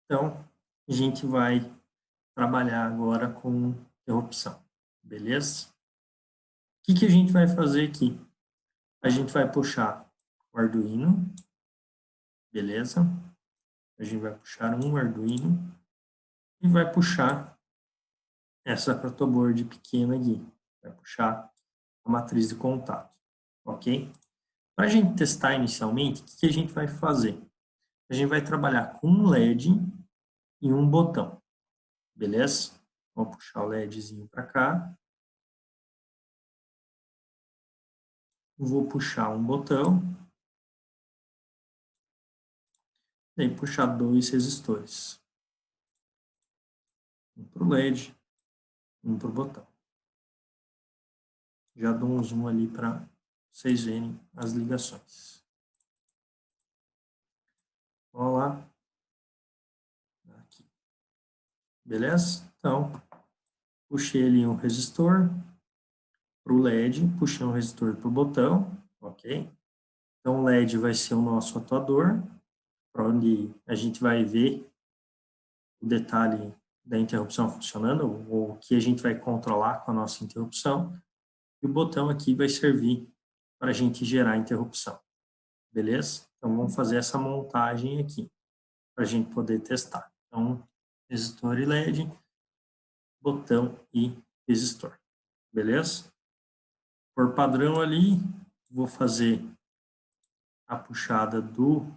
Então, a gente vai trabalhar agora com interrupção, beleza? O que a gente vai fazer aqui? A gente vai puxar o Arduino, beleza? A gente vai puxar um Arduino e vai puxar essa protoboard pequena aqui. Vai puxar a matriz de contato, ok? Para a gente testar inicialmente, o que a gente vai fazer? A gente vai trabalhar com um LED e um botão, beleza? Vamos puxar o LEDzinho para cá. Vou puxar um botão. E puxar dois resistores. Um para o LED, um para o botão. Já dou um zoom ali para vocês verem as ligações. Vamos lá. Aqui. Beleza? Então, puxei ali um resistor para o LED, puxei um resistor para o botão, ok? Então, o LED vai ser o nosso atuador, para onde a gente vai ver o detalhe da interrupção funcionando, ou o que a gente vai controlar com a nossa interrupção. E o botão aqui vai servir para a gente gerar a interrupção. Beleza? Então, vamos fazer essa montagem aqui, para a gente poder testar. Então, resistor e LED, botão e resistor. Beleza? Por padrão ali, vou fazer a puxada do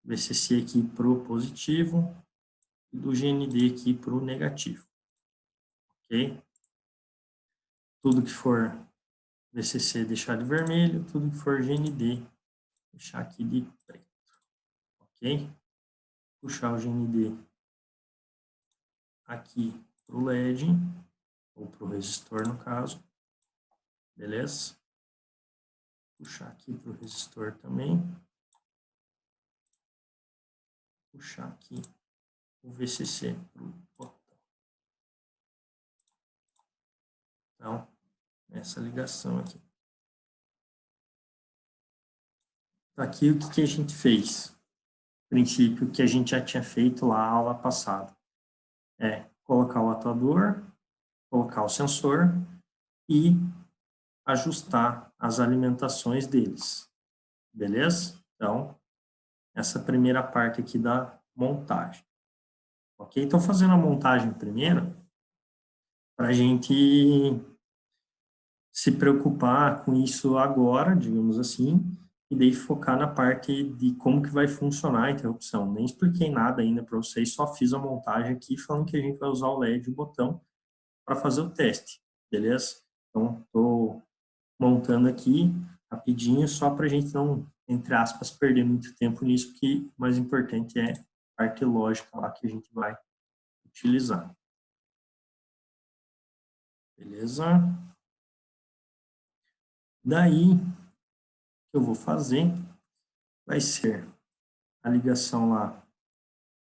VCC aqui para o positivo e do GND aqui para o negativo. Ok? Tudo que for VCC deixar de vermelho, tudo que for GND deixar aqui de preto. Ok? Puxar o GND aqui para o LED, ou para o resistor no caso, beleza? Puxar aqui para o resistor também. Puxar aqui o VCC para o botão. Então, essa ligação aqui. Aqui o que a gente fez? O princípio que a gente já tinha feito lá na aula passada. É colocar o atuador, colocar o sensor e ajustar as alimentações deles. Beleza? Então, essa primeira parte aqui da montagem. Ok? Estou fazendo a montagem primeiro para a gente se preocupar com isso agora, digamos assim, e daí focar na parte de como que vai funcionar a interrupção. Nem expliquei nada ainda para vocês, só fiz a montagem aqui falando que a gente vai usar o LED e o botão para fazer o teste, beleza? Então, estou montando aqui rapidinho, só para a gente não, entre aspas, perder muito tempo nisso, que o mais importante é a parte lógica lá que a gente vai utilizar. Beleza? Daí, o que eu vou fazer vai ser a ligação lá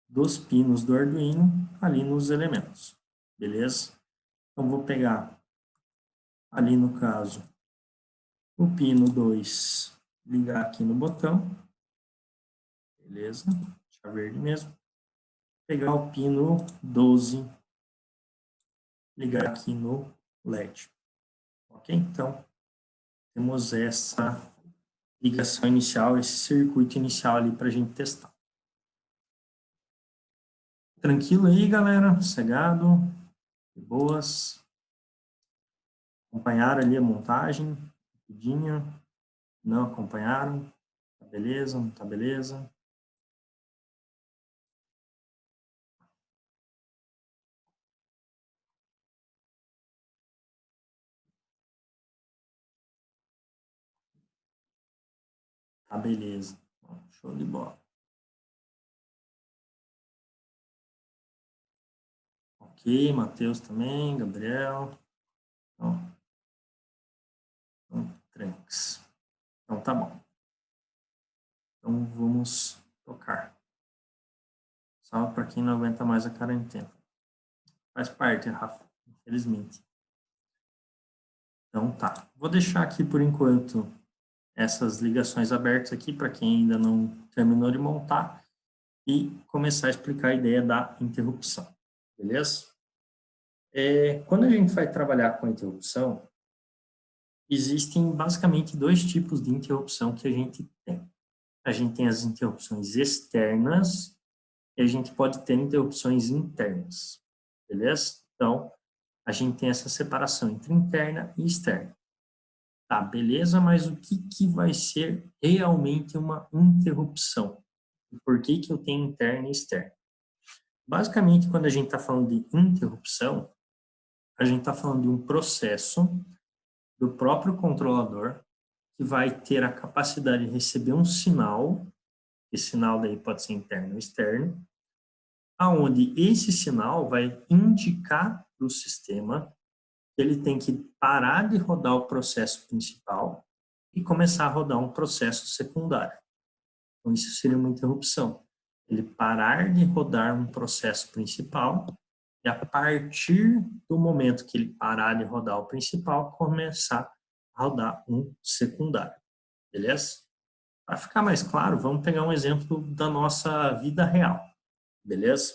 dos pinos do Arduino ali nos elementos. Beleza? Então, vou pegar ali no caso o pino 2, ligar aqui no botão. Beleza? Deixa verde mesmo. Pegar o pino 12, ligar aqui no LED. Ok? Então, temos essa ligação inicial, esse circuito inicial ali para a gente testar. Tranquilo aí, galera? Sossegado? De boas? Acompanharam ali a montagem? Rapidinho? Não acompanharam? Tá beleza? Não tá beleza? Tá beleza. Show de bola. Ok, Matheus também, Gabriel. Então, tranks. Então, tá bom. Então, vamos tocar. Salve para quem não aguenta mais a quarentena. Faz parte, Rafa, infelizmente. Então, tá. Vou deixar aqui, por enquanto, essas ligações abertas aqui, para quem ainda não terminou de montar. e começar a explicar a ideia da interrupção, beleza? Quando a gente vai trabalhar com interrupção, existem basicamente dois tipos de interrupção que a gente tem. A gente tem as interrupções externas e a gente pode ter interrupções internas, beleza? Então, a gente tem essa separação entre interna e externa. Tá, beleza, mas o que vai ser realmente uma interrupção? E por que eu tenho interna e externa? Basicamente, quando a gente está falando de interrupção, a gente está falando de um processo do próprio controlador que vai ter a capacidade de receber um sinal, esse sinal daí pode ser interno ou externo, aonde esse sinal vai indicar para o sistema que ele tem que parar de rodar o processo principal e começar a rodar um processo secundário. Então, isso seria uma interrupção. Ele parar de rodar um processo principal e, a partir do momento que ele parar de rodar o principal, começar a rodar um secundário. Beleza? Para ficar mais claro, vamos pegar um exemplo da nossa vida real. Beleza?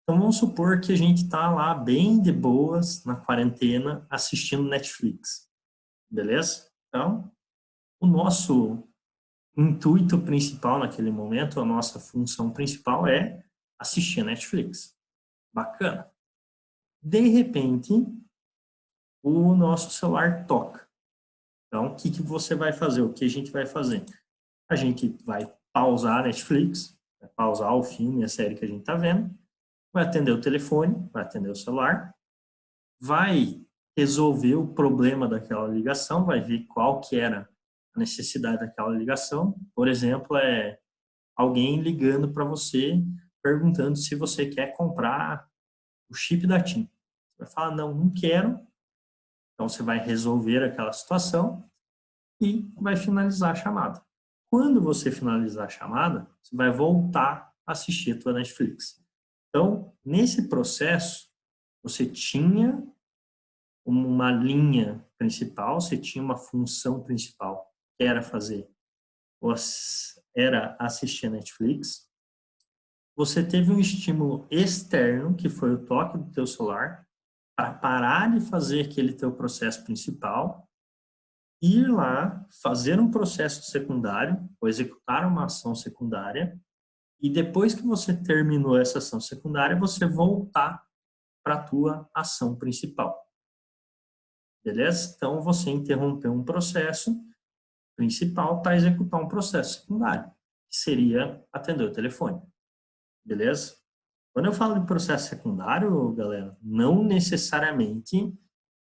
Então, vamos supor que a gente está lá bem de boas, na quarentena, assistindo Netflix. Beleza? Então, o nosso intuito principal naquele momento, a nossa função principal é assistir Netflix. Bacana. De repente, o nosso celular toca. Então, o que você vai fazer? O que a gente vai fazer? A gente vai pausar a Netflix, vai pausar o filme, a série que a gente está vendo, vai atender o telefone, vai atender o celular, vai resolver o problema daquela ligação, vai ver qual que era a necessidade daquela ligação. Por exemplo, alguém ligando para você, perguntando se você quer comprar o chip da TIM. Você vai falar, não, não quero. Então, você vai resolver aquela situação e vai finalizar a chamada. Quando você finalizar a chamada, você vai voltar a assistir a tua Netflix. Então, nesse processo, você tinha uma linha principal, você tinha uma função principal, que era era assistir a Netflix. Você teve um estímulo externo, que foi o toque do teu celular, para parar de fazer aquele teu processo principal, ir lá, fazer um processo secundário, ou executar uma ação secundária, e depois que você terminou essa ação secundária, você voltar para a tua ação principal. Beleza? Então, você interrompeu um processo principal para executar um processo secundário, que seria atender o telefone. Beleza? Quando eu falo de processo secundário, galera, não necessariamente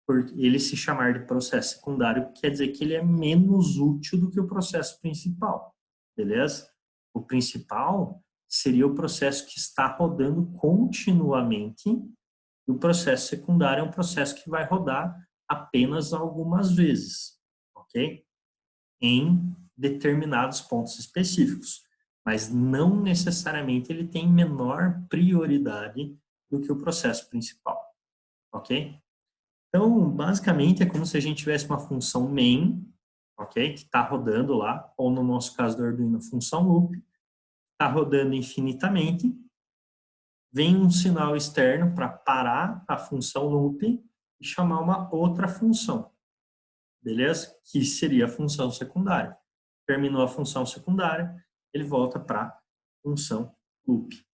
por ele se chamar de processo secundário quer dizer que ele é menos útil do que o processo principal. Beleza? O principal seria o processo que está rodando continuamente, e o processo secundário é um processo que vai rodar apenas algumas vezes, ok? Em determinados pontos específicos, mas não necessariamente ele tem menor prioridade do que o processo principal, ok? Então, basicamente, é como se a gente tivesse uma função main, ok? Que está rodando lá, ou no nosso caso do Arduino, a função loop, está rodando infinitamente, vem um sinal externo para parar a função loop e chamar uma outra função, beleza? Que seria a função secundária. Terminou a função secundária, ele volta para a função loop.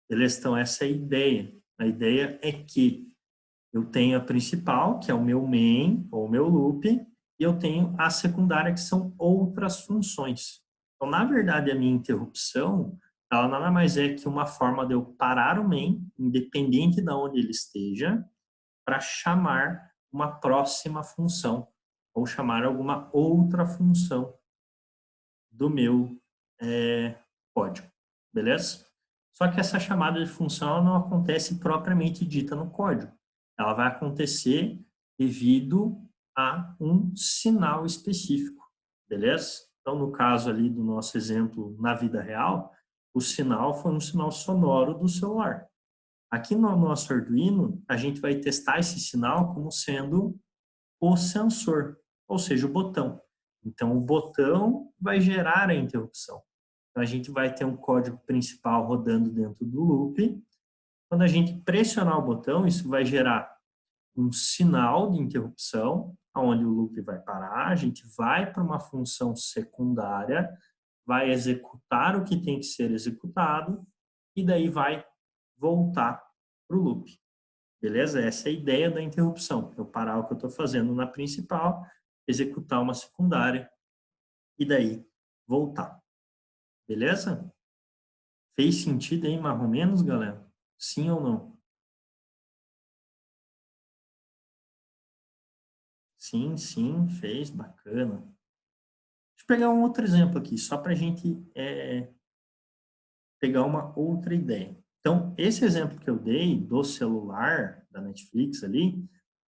Beleza? Então, essa é a ideia. A ideia é que eu tenho a principal, que é o meu main, ou o meu loop, e eu tenho a secundária, que são outras funções. Então, na verdade, a minha interrupção, ela nada mais é que uma forma de eu parar o main, independente de onde ele esteja, para chamar uma próxima função, ou chamar alguma outra função do meu código, beleza? Só que essa chamada de função não acontece propriamente dita no código. Ela vai acontecer devido a um sinal específico, beleza? Então, no caso ali do nosso exemplo na vida real, o sinal foi um sinal sonoro do celular. Aqui no nosso Arduino, a gente vai testar esse sinal como sendo o sensor, ou seja, o botão. Então, o botão vai gerar a interrupção. Então, a gente vai ter um código principal rodando dentro do loop. Quando a gente pressionar o botão, isso vai gerar um sinal de interrupção, onde o loop vai parar, a gente vai para uma função secundária, vai executar o que tem que ser executado, e daí vai voltar para o loop. Beleza? Essa é a ideia da interrupção. Eu parar o que eu estou fazendo na principal, executar uma secundária, e daí voltar. Beleza? Fez sentido aí, mais ou menos, galera? Sim ou não? Sim, sim, fez, bacana. Deixa eu pegar um outro exemplo aqui, só para a gente pegar uma outra ideia. Então, esse exemplo que eu dei do celular, da Netflix ali,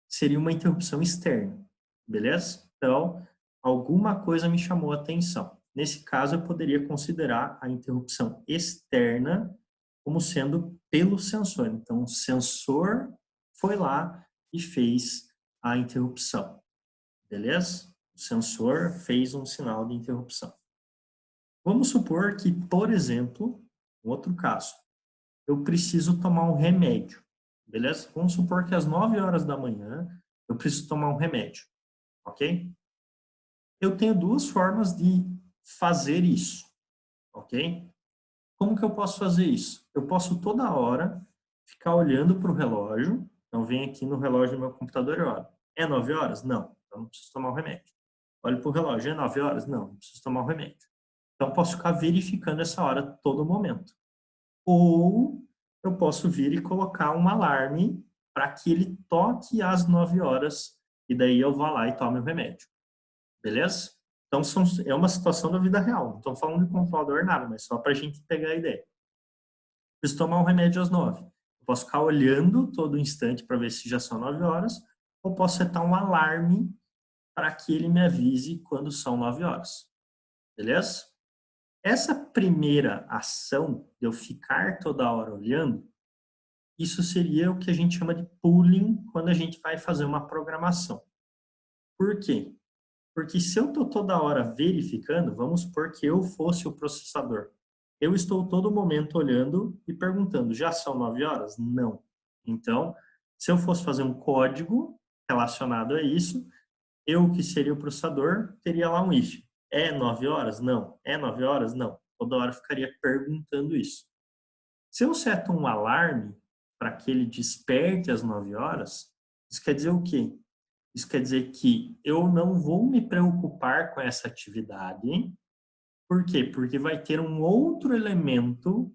seria uma interrupção externa, beleza? Então, alguma coisa me chamou a atenção. Nesse caso, eu poderia considerar a interrupção externa como sendo pelo sensor. Então, o sensor foi lá e fez a interrupção, beleza? O sensor fez um sinal de interrupção. Vamos supor que, por exemplo, um outro caso, eu preciso tomar um remédio, beleza? Vamos supor que às 9 horas da manhã eu preciso tomar um remédio, ok? Eu tenho duas formas de fazer isso, ok? Como que eu posso fazer isso? Eu posso toda hora ficar olhando para o relógio, então vem aqui no relógio do meu computador e olho. É 9 horas? Não, então não preciso tomar o remédio. Olho para o relógio, é 9 horas? Não preciso tomar o remédio. Então posso ficar verificando essa hora todo momento. Ou eu posso vir e colocar um alarme para que ele toque às 9 horas e daí eu vou lá e tome o remédio. Beleza? Então, é uma situação da vida real. Não estou falando de controlador nada, mas só para a gente pegar a ideia. Preciso tomar um remédio às 9. Eu posso ficar olhando todo instante para ver se já são 9 horas, ou posso setar um alarme para que ele me avise quando são 9 horas. Beleza? Essa primeira ação de eu ficar toda hora olhando, isso seria o que a gente chama de pooling quando a gente vai fazer uma programação. Por quê? Porque se eu estou toda hora verificando, vamos supor que eu fosse o processador. Eu estou todo momento olhando e perguntando, já são 9 horas? Não. Então, se eu fosse fazer um código relacionado a isso, eu que seria o processador, teria lá um if. É 9 horas? Não. É 9 horas? Não. Toda hora eu ficaria perguntando isso. Se eu seto um alarme para que ele desperte às 9 horas, isso quer dizer o quê? Isso quer dizer que eu não vou me preocupar com essa atividade. Por quê? Porque vai ter um outro elemento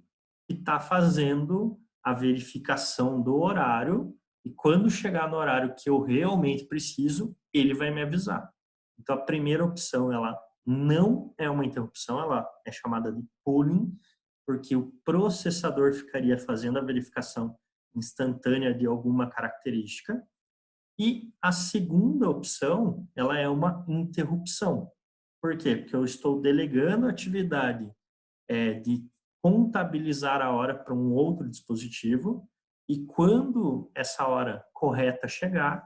que está fazendo a verificação do horário e quando chegar no horário que eu realmente preciso, ele vai me avisar. Então, a primeira opção, ela não é uma interrupção, ela é chamada de pooling, porque o processador ficaria fazendo a verificação instantânea de alguma característica. E a segunda opção, ela é uma interrupção. Por quê? Porque eu estou delegando a atividade de contabilizar a hora para um outro dispositivo e quando essa hora correta chegar,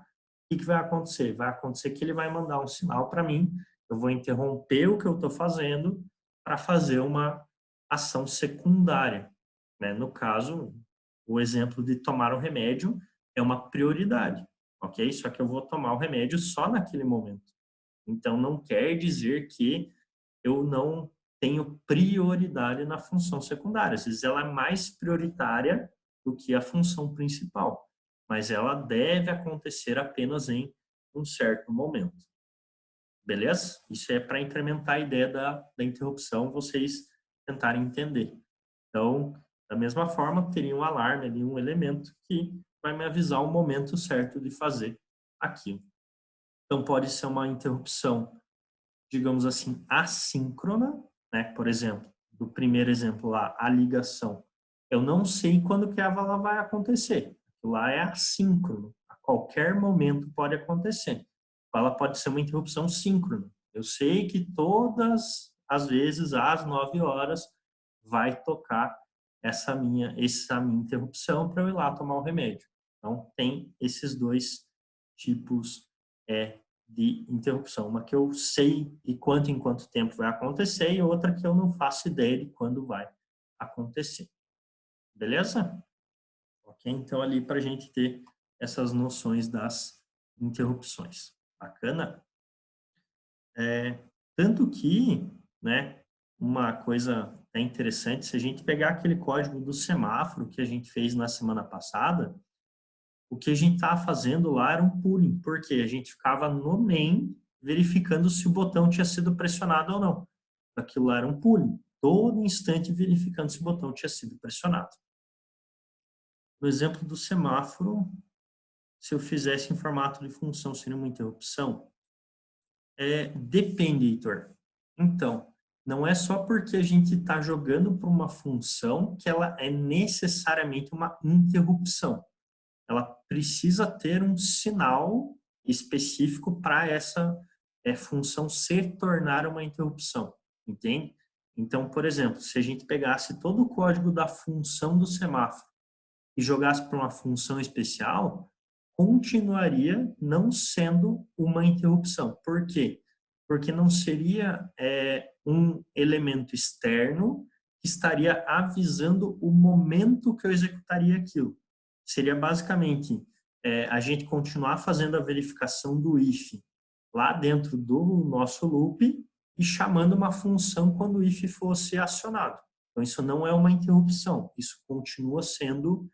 o que vai acontecer? Vai acontecer que ele vai mandar um sinal para mim, eu vou interromper o que eu estou fazendo para fazer uma ação secundária. Né? No caso, o exemplo de tomar um remédio é uma prioridade, ok? Só que eu vou tomar o remédio só naquele momento. Então, não quer dizer que eu não tenho prioridade na função secundária. Às vezes ela é mais prioritária do que a função principal, mas ela deve acontecer apenas em um certo momento. Beleza? Isso é para incrementar a ideia da interrupção, vocês tentarem entender. Então, da mesma forma, teria um alarme ali, um elemento que vai me avisar o momento certo de fazer aquilo. Então, pode ser uma interrupção, digamos assim, assíncrona, né? Por exemplo, do primeiro exemplo lá, a ligação. Eu não sei quando que ela vai acontecer. Aquilo lá é assíncrono. A qualquer momento pode acontecer. Ela pode ser uma interrupção síncrona. Eu sei que todas as vezes, às 9 horas, vai tocar essa minha interrupção para eu ir lá tomar o remédio. Então, tem esses dois tipos de interrupção. Uma que eu sei e quanto em quanto tempo vai acontecer e outra que eu não faço ideia de quando vai acontecer. Beleza? Ok? Então, ali para a gente ter essas noções das interrupções. Bacana? Tanto que, né, uma coisa interessante, se a gente pegar aquele código do semáforo que a gente fez na semana passada, o que a gente estava fazendo lá era um pooling, porque a gente ficava no main verificando se o botão tinha sido pressionado ou não. Aquilo lá era um pooling, todo instante verificando se o botão tinha sido pressionado. No exemplo do semáforo, se eu fizesse em formato de função, seria uma interrupção? Depende, Heitor. Então, não é só porque a gente está jogando para uma função que ela é necessariamente uma interrupção. Ela precisa ter um sinal específico para essa função se tornar uma interrupção, entende? Então, por exemplo, se a gente pegasse todo o código da função do semáforo e jogasse para uma função especial, continuaria não sendo uma interrupção. Por quê? Porque não seria um elemento externo que estaria avisando o momento que eu executaria aquilo. Seria basicamente a gente continuar fazendo a verificação do if lá dentro do nosso loop e chamando uma função quando o if fosse acionado. Então, isso não é uma interrupção, isso continua sendo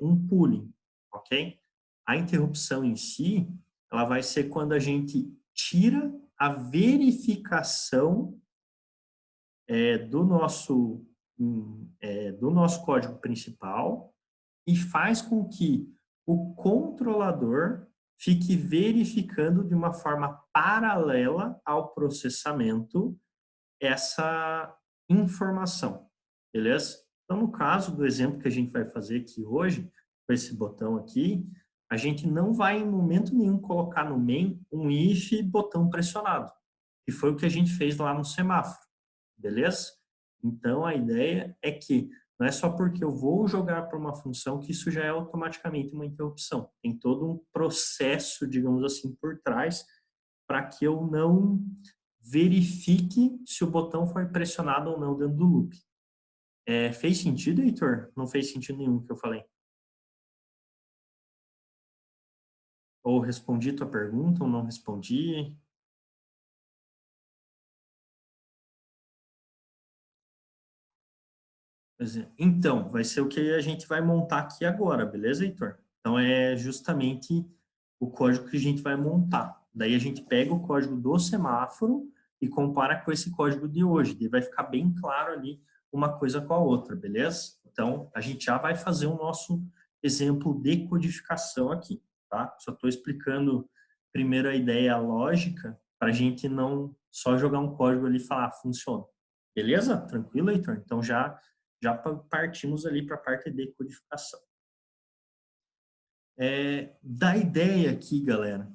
um pooling, ok? A interrupção em si, ela vai ser quando a gente tira a verificação do nosso código principal e faz com que o controlador fique verificando de uma forma paralela ao processamento essa informação, beleza? Então, no caso do exemplo que a gente vai fazer aqui hoje, com esse botão aqui, a gente não vai em momento nenhum colocar no main um if botão pressionado, que foi o que a gente fez lá no semáforo, beleza? Então, a ideia é que não é só porque eu vou jogar para uma função que isso já é automaticamente uma interrupção. Tem todo um processo, digamos assim, por trás para que eu não verifique se o botão foi pressionado ou não dentro do loop. Fez sentido, Heitor? Não fez sentido nenhum que eu falei? Ou respondi tua pergunta ou não respondi? Então, vai ser o que a gente vai montar aqui agora, beleza, Heitor? Então, é justamente o código que a gente vai montar. Daí a gente pega o código do semáforo e compara com esse código de hoje. Daí vai ficar bem claro ali uma coisa com a outra, beleza? Então, a gente já vai fazer o nosso exemplo de codificação aqui, tá? Só estou explicando primeiro a ideia lógica para a gente não só jogar um código ali e falar, funciona. Beleza? Tranquilo, Heitor? Então, já partimos ali para a parte de codificação. Da ideia aqui, galera,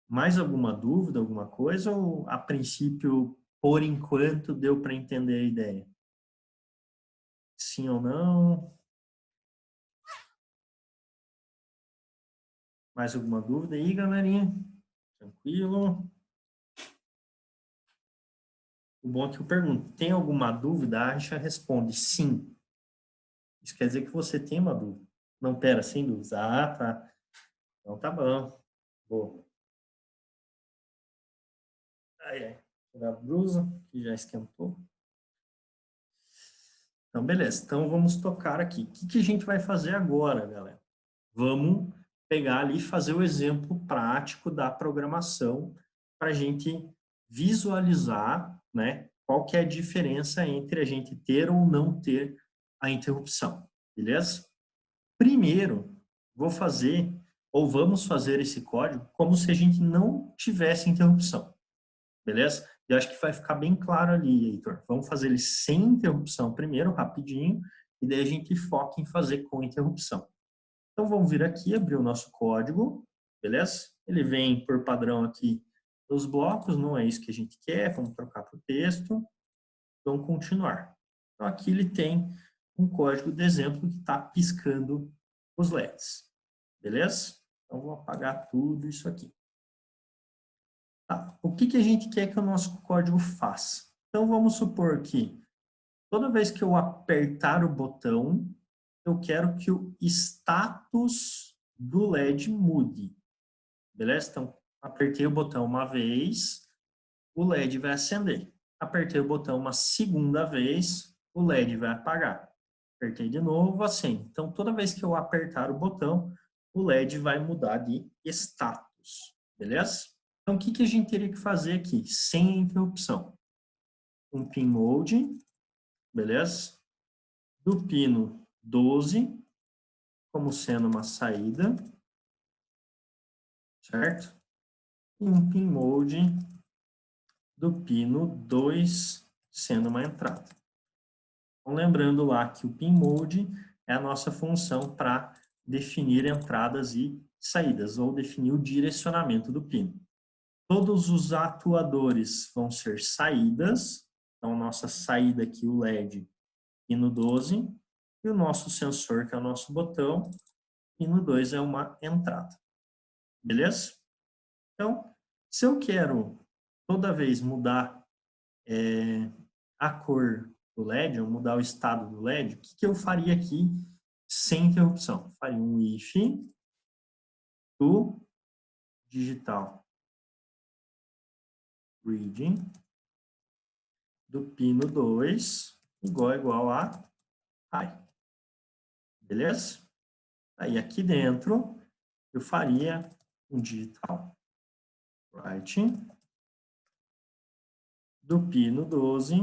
mais alguma dúvida, alguma coisa, ou a princípio, por enquanto, deu para entender a ideia? Sim ou não? Mais alguma dúvida aí, galerinha? Tranquilo? O bom é que eu pergunto, tem alguma dúvida? A Aisha responde sim. Isso quer dizer que você tem uma dúvida. Não, pera, sem dúvida. Ah, tá. Então tá bom. Boa. Ai, ai. Tirar a blusa, que já esquentou. Então, beleza. Então, vamos tocar aqui. O que a gente vai fazer agora, galera? Vamos pegar ali e fazer o exemplo prático da programação para a gente visualizar, né, qual que é a diferença entre a gente ter ou não ter a interrupção, beleza? Primeiro, vou fazer, ou vamos fazer esse código como se a gente não tivesse interrupção, beleza? Eu acho que vai ficar bem claro ali, Heitor. Vamos fazer ele sem interrupção primeiro, rapidinho, e daí a gente foca em fazer com interrupção. Então, vamos vir aqui, abrir o nosso código, beleza? Ele vem por padrão aqui os blocos, não é isso que a gente quer, vamos trocar para o texto. Vamos continuar. Então, aqui ele tem um código de exemplo que está piscando os LEDs, beleza? Então, vou apagar tudo isso aqui. Tá. O que a gente quer que o nosso código faça? Então, vamos supor que toda vez que eu apertar o botão, eu quero que o status do LED mude. Beleza? Então, apertei o botão uma vez, o LED vai acender. Apertei o botão uma segunda vez, o LED vai apagar. Apertei de novo, acende. Então, toda vez que eu apertar o botão, o LED vai mudar de status. Beleza? Então, o que a gente teria que fazer aqui? Sem interrupção. Um pin mode, beleza? Do pino 12, como sendo uma saída, certo? E um pin mode do pino 2, sendo uma entrada. Então, lembrando lá que o pin mode é a nossa função para definir entradas e saídas, ou definir o direcionamento do pino. Todos os atuadores vão ser saídas, então nossa saída aqui, o LED, pino 12, e o nosso sensor, que é o nosso botão, pino 2 é uma entrada. Beleza? Então, se eu quero toda vez mudar a cor do LED, ou mudar o estado do LED, o que eu faria aqui sem interrupção? Faria um if do digital reading do pino 2 igual a high. Beleza? Aí aqui dentro eu faria um digital writing do pino 12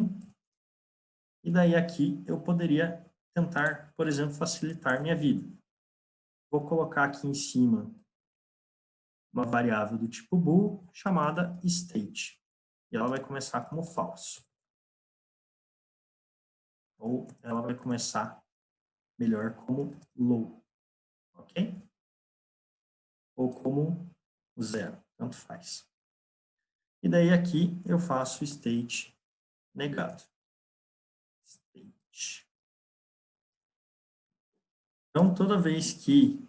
e daí aqui eu poderia tentar, por exemplo, facilitar minha vida. Vou colocar aqui em cima uma variável do tipo bool chamada state. E ela vai começar como falso. Ou ela vai começar melhor como low. Ok? Ou como zero. Tanto faz. E daí aqui eu faço state negado. State. Então, toda vez que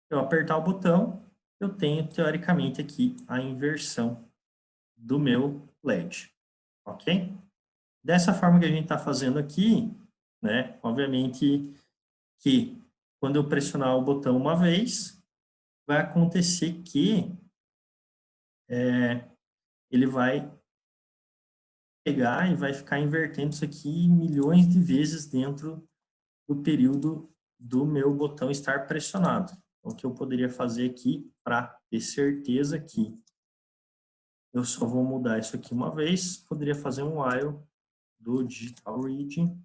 eu apertar o botão, eu tenho, teoricamente, aqui a inversão do meu LED. Ok? Dessa forma que a gente está fazendo aqui, né? Obviamente que quando eu pressionar o botão uma vez, vai acontecer que ele vai pegar e vai ficar invertendo isso aqui milhões de vezes dentro do período do meu botão estar pressionado. Então, o que eu poderia fazer aqui para ter certeza que eu só vou mudar isso aqui uma vez, poderia fazer um while do digital reading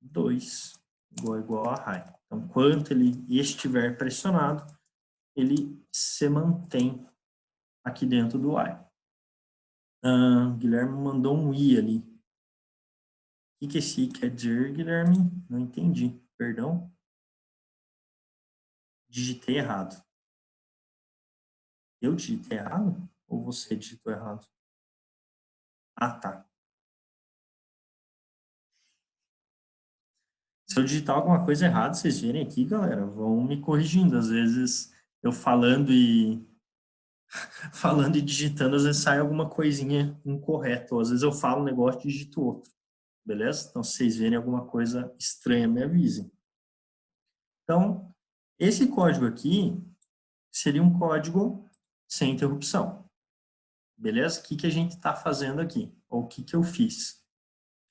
2 igual a high. Então, quanto ele estiver pressionado, ele se mantém aqui dentro do while. Guilherme mandou um i ali. O que esse i quer dizer, Guilherme? Não entendi, perdão. Digitei errado. Eu digitei errado? Ou você digitou errado? Ah, tá. Se eu digitar alguma coisa errada, vocês virem aqui, galera, vão me corrigindo. Às vezes eu falando e digitando, às vezes sai alguma coisinha incorreta. Ou às vezes eu falo um negócio e digito outro. Beleza? Então, se vocês verem alguma coisa estranha, me avisem. Então, esse código aqui seria um código sem interrupção. Beleza? O que a gente está fazendo aqui? Ou o que eu fiz?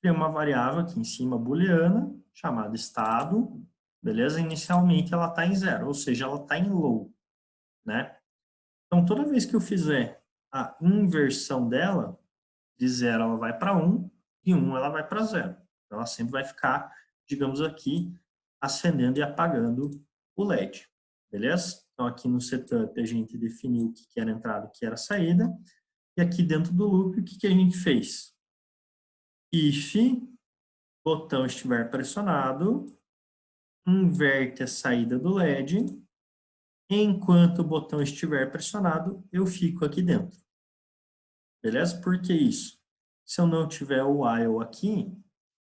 Criei uma variável aqui em cima booleana, chamada estado, beleza? Inicialmente ela está em 0, ou seja, ela está em low, né? Então, toda vez que eu fizer a inversão dela, de 0 ela vai para 1, e 1 ela vai para 0. Ela sempre vai ficar, digamos aqui, acendendo e apagando o LED, beleza? Então, aqui no setup a gente definiu o que era entrada e o que era saída, e aqui dentro do loop, o que a gente fez? If botão estiver pressionado, inverte a saída do LED, enquanto o botão estiver pressionado, eu fico aqui dentro. Beleza? Por que isso? Se eu não tiver o while aqui,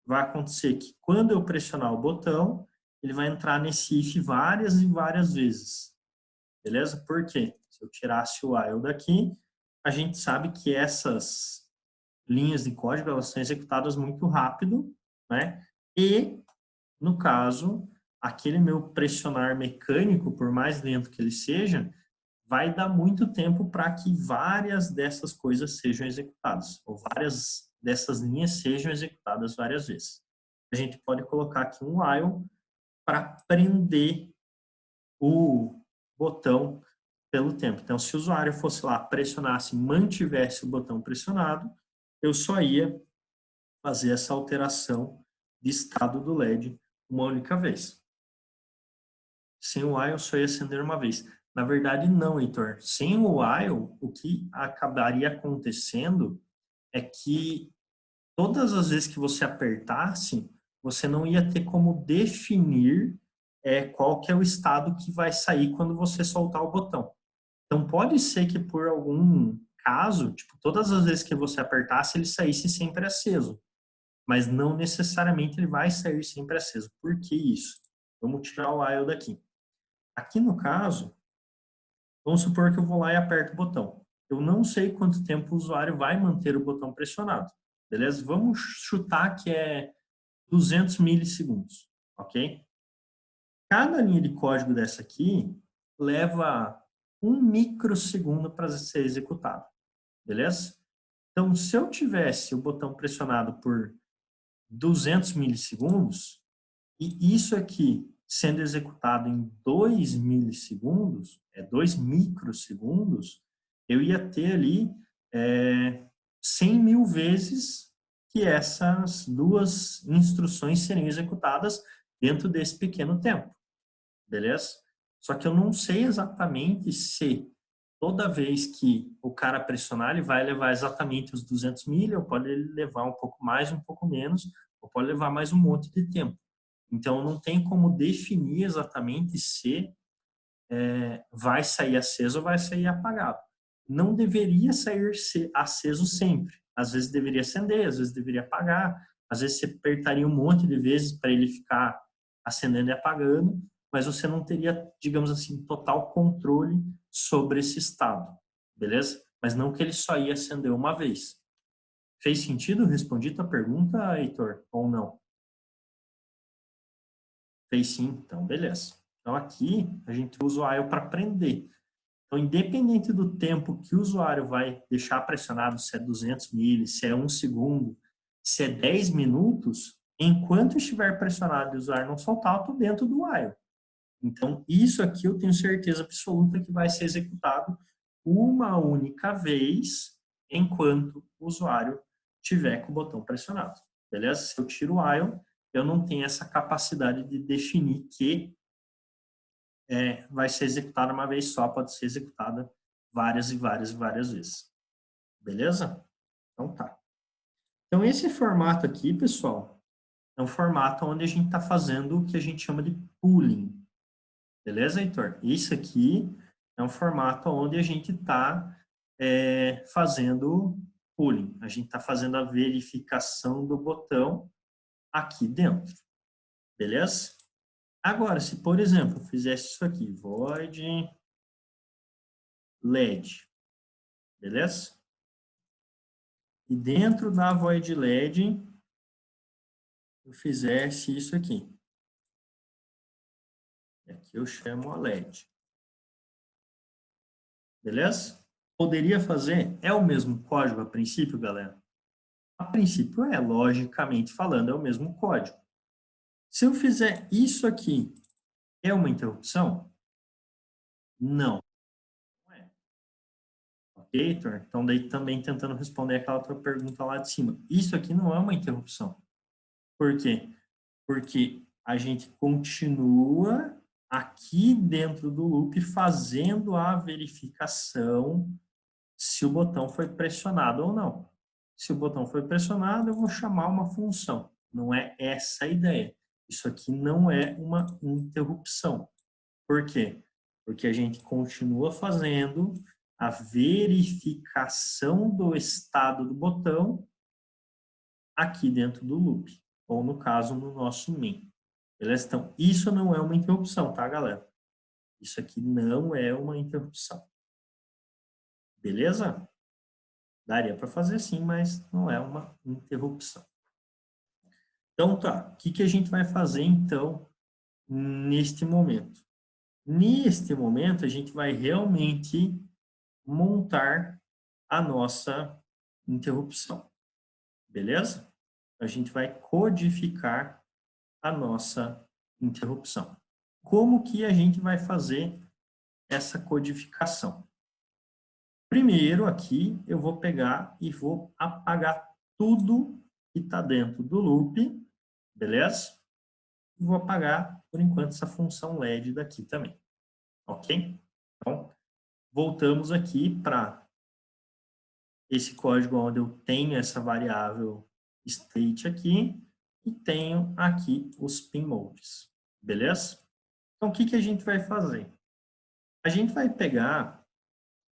vai acontecer que quando eu pressionar o botão, ele vai entrar nesse if várias e várias vezes. beleza? Por quê? Se eu tirasse o while daqui, a gente sabe que essas linhas de código, elas são executadas muito rápido, né? E, no caso, aquele meu pressionar mecânico, por mais lento que ele seja, vai dar muito tempo para que várias dessas coisas sejam executadas, ou várias dessas linhas sejam executadas várias vezes. A gente pode colocar aqui um while para prender o botão pelo tempo. Então, se o usuário fosse lá, pressionasse, mantivesse o botão pressionado, eu só ia fazer essa alteração de estado do LED uma única vez. Sem o while, só ia acender uma vez. Na verdade, não, Heitor. Sem o while, o que acabaria acontecendo é que todas as vezes que você apertasse, você não ia ter como definir qual que é o estado que vai sair quando você soltar o botão. Então, pode ser que por algum caso, tipo, todas as vezes que você apertasse, ele saísse sempre aceso. Mas não necessariamente ele vai sair sempre aceso. Por que isso? Vamos tirar o while daqui. Aqui no caso, vamos supor que eu vou lá e aperto o botão. Eu não sei quanto tempo o usuário vai manter o botão pressionado. Beleza? Vamos chutar que é 200 milissegundos, ok? Cada linha de código dessa aqui leva 1 microsegundo para ser executada, beleza? Então, se eu tivesse o botão pressionado por 200 milissegundos, e isso aqui sendo executado em 2 milissegundos, 2 microsegundos, eu ia ter ali 100 mil vezes que essas duas instruções seriam executadas dentro desse pequeno tempo, beleza? Só que eu não sei exatamente se toda vez que o cara pressionar, ele vai levar exatamente os 200 mil, ou pode levar um pouco mais, um pouco menos, ou pode levar mais um monte de tempo. Então, não tem como definir exatamente se vai sair aceso ou vai sair apagado. Não deveria sair aceso sempre. Às vezes deveria acender, às vezes deveria apagar, às vezes você apertaria um monte de vezes para ele ficar acendendo e apagando, mas você não teria, digamos assim, total controle sobre esse estado, beleza? Mas não que ele só ia acender uma vez. Fez sentido? Respondi tua pergunta, Heitor, ou não? Fez sim, então beleza. Então aqui a gente usa o while para prender. Então, independente do tempo que o usuário vai deixar pressionado, se é 200 milis, se é 1 segundo, se é 10 minutos, enquanto estiver pressionado e o usuário não soltar, eu estou dentro do while. Então, isso aqui eu tenho certeza absoluta que vai ser executado uma única vez enquanto o usuário tiver com o botão pressionado. Beleza? Se eu tiro o while, eu não tenho essa capacidade de definir que vai ser executada uma vez só, pode ser executada várias e várias e várias vezes. Beleza? Então tá. Então esse formato aqui, pessoal, é um formato onde a gente está fazendo o que a gente chama de pooling. Beleza, Heitor? Isso aqui é um formato onde a gente está fazendo pooling. A gente está fazendo a verificação do botão aqui dentro. Beleza? Agora, se, por exemplo, eu fizesse isso aqui, void LED, beleza? E dentro da void LED, eu fizesse isso aqui. E aqui eu chamo a LED. Beleza? Poderia fazer? É o mesmo código a princípio, galera? A princípio logicamente falando, é o mesmo código. Se eu fizer isso aqui, é uma interrupção? Não. Não é. Ok, Heitor? Então, daí também tentando responder aquela outra pergunta lá de cima. Isso aqui não é uma interrupção. Por quê? Porque a gente continua aqui dentro do loop fazendo a verificação se o botão foi pressionado ou não. Se o botão foi pressionado, eu vou chamar uma função. Não é essa a ideia. Isso aqui não é uma interrupção. Por quê? Porque a gente continua fazendo a verificação do estado do botão aqui dentro do loop, ou no caso, no nosso main. Beleza? Então, isso não é uma interrupção, tá, galera? Isso aqui não é uma interrupção. Beleza? Daria para fazer sim, mas não é uma interrupção. Então tá, o que a gente vai fazer então neste momento? Neste momento a gente vai realmente montar a nossa interrupção. Beleza? A gente vai codificar a nossa interrupção. Como que a gente vai fazer essa codificação? Primeiro aqui eu vou pegar e vou apagar tudo que está dentro do loop, beleza? E vou apagar, por enquanto, essa função LED daqui também, ok? Então, voltamos aqui para esse código onde eu tenho essa variável state aqui e tenho aqui os pin modes, beleza? Então, o que a gente vai fazer? A gente vai pegar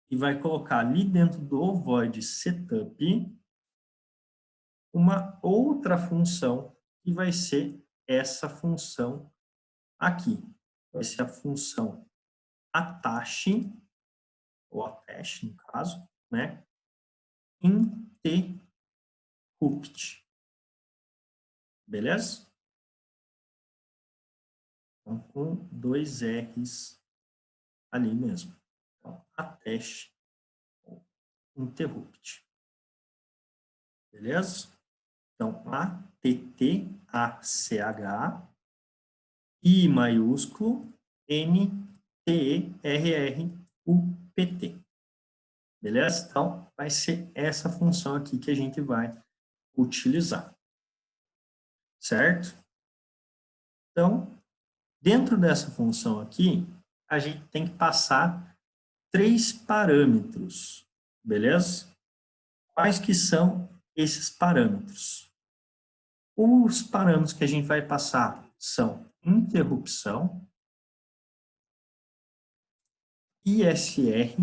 e vai colocar ali dentro do void setup uma outra função que vai ser essa função aqui. Vai ser a função attach, ou attach no caso, né? Interrupt. Beleza? Então, com 2 R's ali mesmo. Então, attach, interrupt. Beleza? Então, A-T-T-A-C-H, I maiúsculo, N-T-E-R-R-U-P-T. Beleza? Então, vai ser essa função aqui que a gente vai utilizar. Certo? Então, dentro dessa função aqui, a gente tem que passar 3 parâmetros. Beleza? Quais que são esses parâmetros? Os parâmetros que a gente vai passar são interrupção, ISR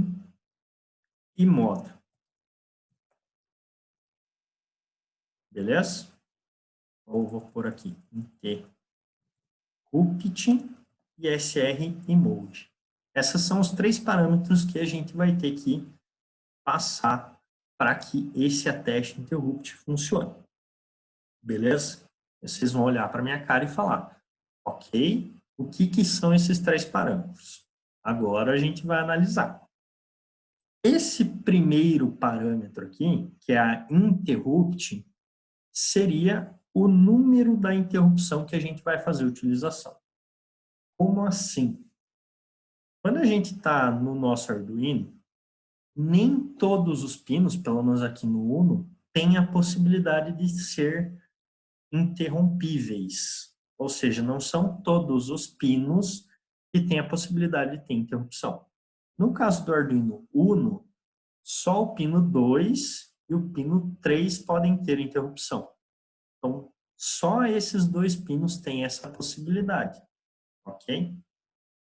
e modo. Beleza? Ou vou pôr aqui, interrupt, ISR e mode. Esses são os 3 parâmetros que a gente vai ter que passar para que esse attach interrupt funcione. Beleza? Vocês vão olhar para minha cara e falar, ok, o que são esses 3 parâmetros? Agora a gente vai analisar. Esse primeiro parâmetro aqui, que é a interrupt, seria o número da interrupção que a gente vai fazer a utilização. Como assim? Quando a gente está no nosso Arduino, nem todos os pinos, pelo menos aqui no Uno, têm a possibilidade de ser interrompíveis. Ou seja, não são todos os pinos que têm a possibilidade de ter interrupção. No caso do Arduino Uno, só o pino 2 e o pino 3 podem ter interrupção. Então, só esses 2 pinos têm essa possibilidade, ok?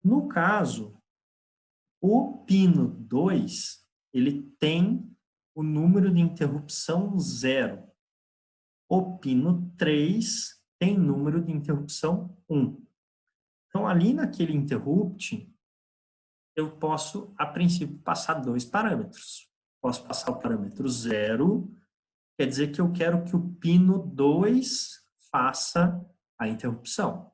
No caso, o pino 2, ele tem o número de interrupção 0. O pino 3 tem número de interrupção 1. Então, ali naquele interrupt, eu posso, a princípio, passar 2 parâmetros. Posso passar o parâmetro 0, quer dizer que eu quero que o pino 2 faça a interrupção.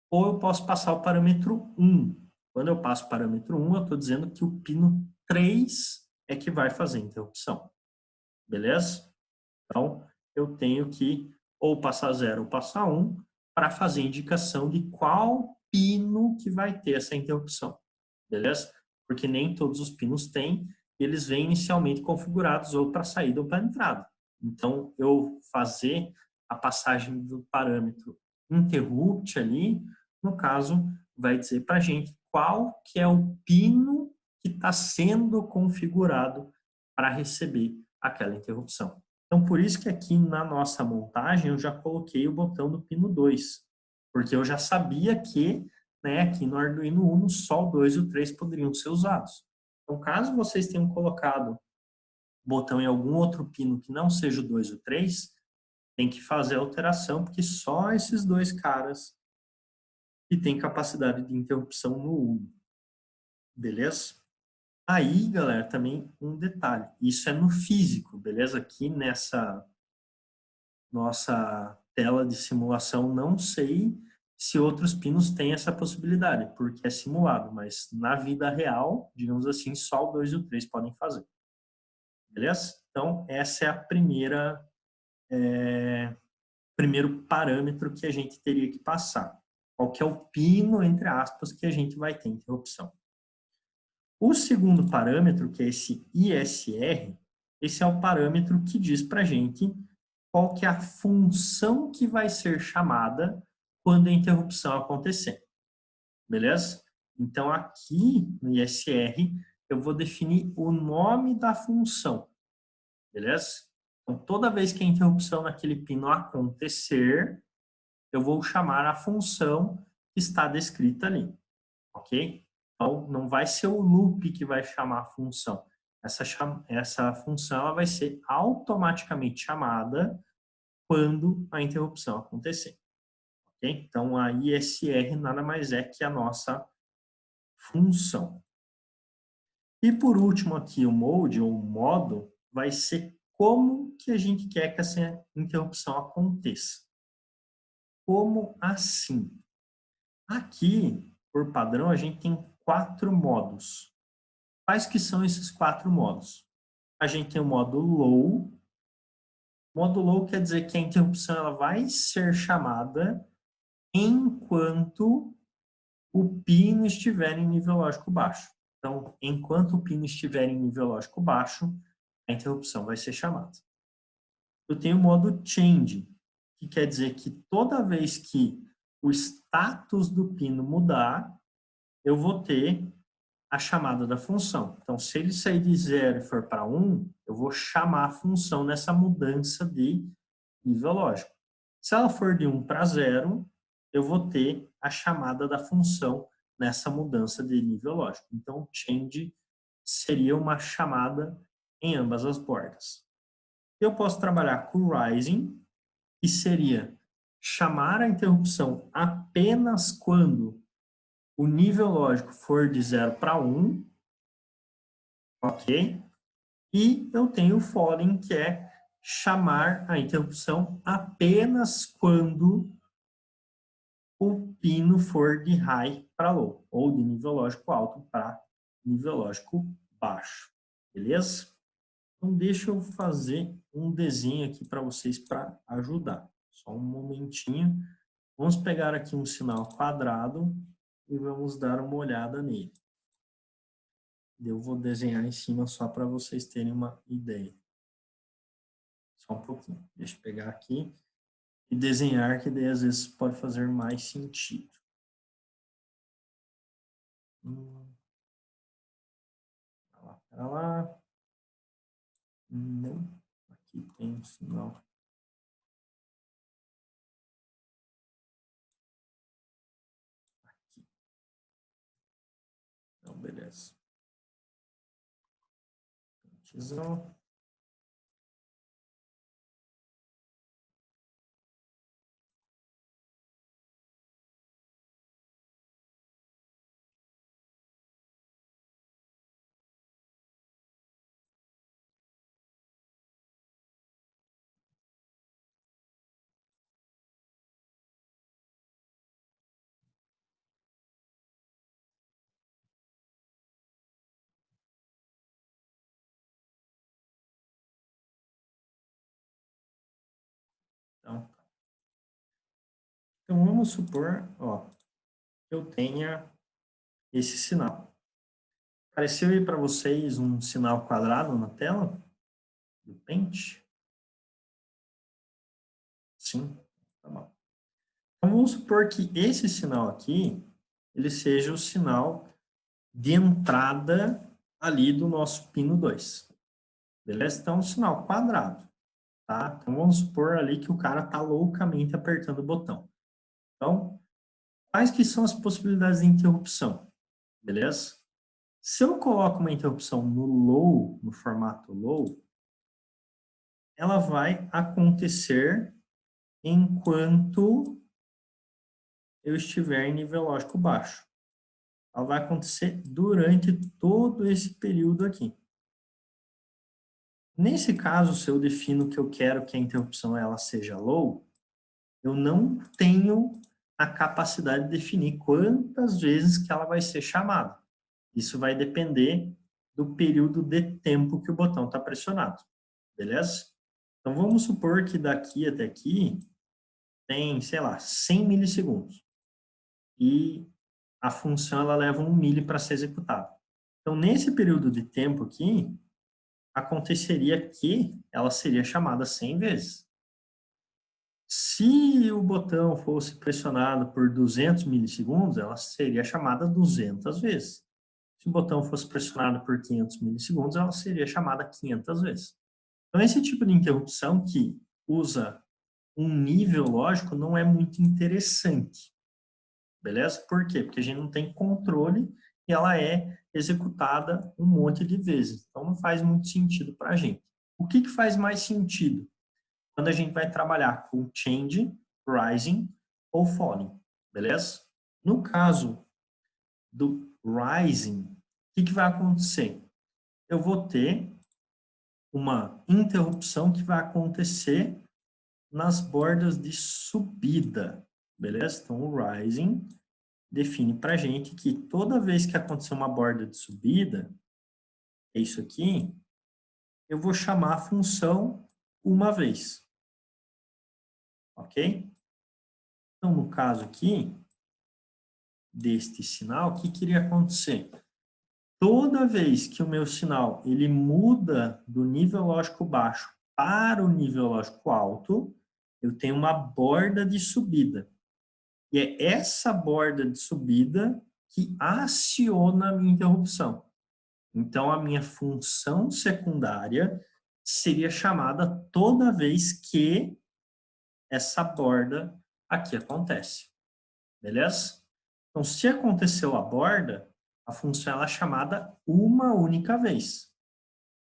Ou eu posso passar o parâmetro 1. Quando eu passo o parâmetro 1, eu estou dizendo que o pino 3 é que vai fazer a interrupção. Beleza? Então, eu tenho que ou passar 0 ou passar 1 para fazer a indicação de qual pino que vai ter essa interrupção. Beleza? Porque nem todos os pinos têm, eles vêm inicialmente configurados ou para saída ou para entrada. Então, eu fazer a passagem do parâmetro interrupt ali, no caso, vai dizer para a gente qual que é o pino que está sendo configurado para receber aquela interrupção. Então, por isso que aqui na nossa montagem eu já coloquei o botão do pino 2, porque eu já sabia que, né, aqui no Arduino Uno só o 2 e o 3 poderiam ser usados. Então, caso vocês tenham colocado botão em algum outro pino que não seja o 2 e o 3, tem que fazer a alteração, porque só esses 2 caras que têm capacidade de interrupção no Uno. Beleza? Aí, galera, também um detalhe. Isso é no físico, beleza? Aqui nessa nossa tela de simulação, não sei se outros pinos têm essa possibilidade, porque é simulado, mas na vida real, digamos assim, só o 2 e o 3 podem fazer. Beleza? Então, essa é a primeiro parâmetro que a gente teria que passar. Qual que é o pino, entre aspas, que a gente vai ter interrupção. O segundo parâmetro, que é esse ISR, esse é o parâmetro que diz para a gente qual que é a função que vai ser chamada quando a interrupção acontecer. Beleza? Então, aqui no ISR, eu vou definir o nome da função. Beleza? Então, toda vez que a interrupção naquele pino acontecer, eu vou chamar a função que está descrita ali. Ok? Então, não vai ser o loop que vai chamar a função. Essa função ela vai ser automaticamente chamada quando a interrupção acontecer. Okay? Então, a ISR nada mais é que a nossa função. E por último aqui, o mode ou modo vai ser como que a gente quer que essa interrupção aconteça. Como assim? Aqui, por padrão, a gente tem 4 modos. Quais que são esses 4 modos? A gente tem o modo low. Modo low quer dizer que a interrupção ela vai ser chamada enquanto o pino estiver em nível lógico baixo. Então, enquanto o pino estiver em nível lógico baixo, a interrupção vai ser chamada. Eu tenho o modo change, que quer dizer que toda vez que o status do pino mudar, eu vou ter a chamada da função. Então, se ele sair de 0 e for para 1, eu vou chamar a função nessa mudança de nível lógico. Se ela for de 1 para 0, eu vou ter a chamada da função nessa mudança de nível lógico. Então, change seria uma chamada em ambas as bordas. Eu posso trabalhar com rising, que seria chamar a interrupção apenas quando o nível lógico for de 0 para 1, ok? E eu tenho o falling, que é chamar a interrupção apenas quando o pino for de high para low, ou de nível lógico alto para nível lógico baixo. Beleza? Então, deixa eu fazer um desenho aqui para vocês para ajudar. Só um momentinho. Vamos pegar aqui um sinal quadrado e vamos dar uma olhada nele. Eu vou desenhar em cima só para vocês terem uma ideia. Só um pouquinho. Deixa eu pegar aqui e desenhar, que daí às vezes pode fazer mais sentido. Pera lá. Não. Aqui tem um sinal. Aqui. Então, beleza. Antes. Então, vamos supor, ó, que eu tenha esse sinal. Apareceu aí para vocês um sinal quadrado na tela do Paint? Sim, tá bom. Então, vamos supor que esse sinal aqui, ele seja o sinal de entrada ali do nosso pino 2. Beleza? Então, um sinal quadrado, tá? Então, vamos supor ali que o cara tá loucamente apertando o botão. Então, quais que são as possibilidades de interrupção? Beleza? Se eu coloco uma interrupção no low, no formato low, ela vai acontecer enquanto eu estiver em nível lógico baixo. ela vai acontecer durante todo esse período aqui. Nesse caso, se eu defino que eu quero que a interrupção ela seja low, eu não tenho a capacidade de definir quantas vezes que ela vai ser chamada. Isso vai depender do período de tempo que o botão está pressionado, beleza? Então, vamos supor que daqui até aqui tem, sei lá, 100 milissegundos. E a função ela leva 1 mili para ser executada. Então, nesse período de tempo aqui, aconteceria que ela seria chamada 100 vezes. Se o botão fosse pressionado por 200 milissegundos, ela seria chamada 200 vezes. Se o botão fosse pressionado por 500 milissegundos, ela seria chamada 500 vezes. Então, esse tipo de interrupção que usa um nível lógico não é muito interessante. Beleza? Por quê? Porque a gente não tem controle e ela é executada um monte de vezes. Então, não faz muito sentido para a gente. O que faz mais sentido? Quando a gente vai trabalhar com change, rising ou falling. Beleza? No caso do rising, o que vai acontecer? Eu vou ter uma interrupção que vai acontecer nas bordas de subida, beleza? Então, o rising define para a gente que toda vez que acontecer uma borda de subida, é isso aqui, eu vou chamar a função uma vez, ok? Então, no caso aqui, deste sinal, o que iria acontecer? Toda vez que o meu sinal ele muda do nível lógico baixo para o nível lógico alto, eu tenho uma borda de subida. E é essa borda de subida que aciona a minha interrupção. Então, a minha função secundária seria chamada toda vez que essa borda aqui acontece. Beleza? Então, se aconteceu a borda, a função ela é chamada uma única vez.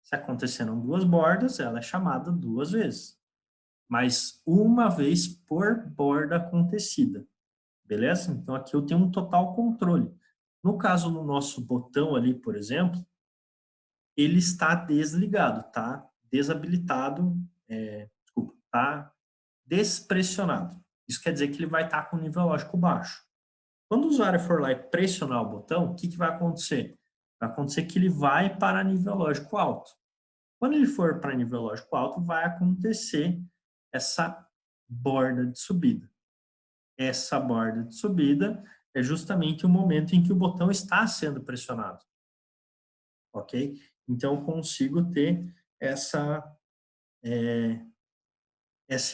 Se aconteceram duas bordas, ela é chamada duas vezes. Mas uma vez por borda acontecida. Beleza? Então, aqui eu tenho um total controle. No caso, no nosso botão ali, por exemplo, ele está desligado, tá? Desabilitado, desculpa, tá despressionado. Isso quer dizer que ele vai estar com nível lógico baixo. Quando o usuário for lá e pressionar o botão, o que vai acontecer? Vai acontecer que ele vai para nível lógico alto. Quando ele for para nível lógico alto, vai acontecer essa borda de subida. Essa borda de subida é justamente o momento em que o botão está sendo pressionado. Ok? Então, eu consigo ter essa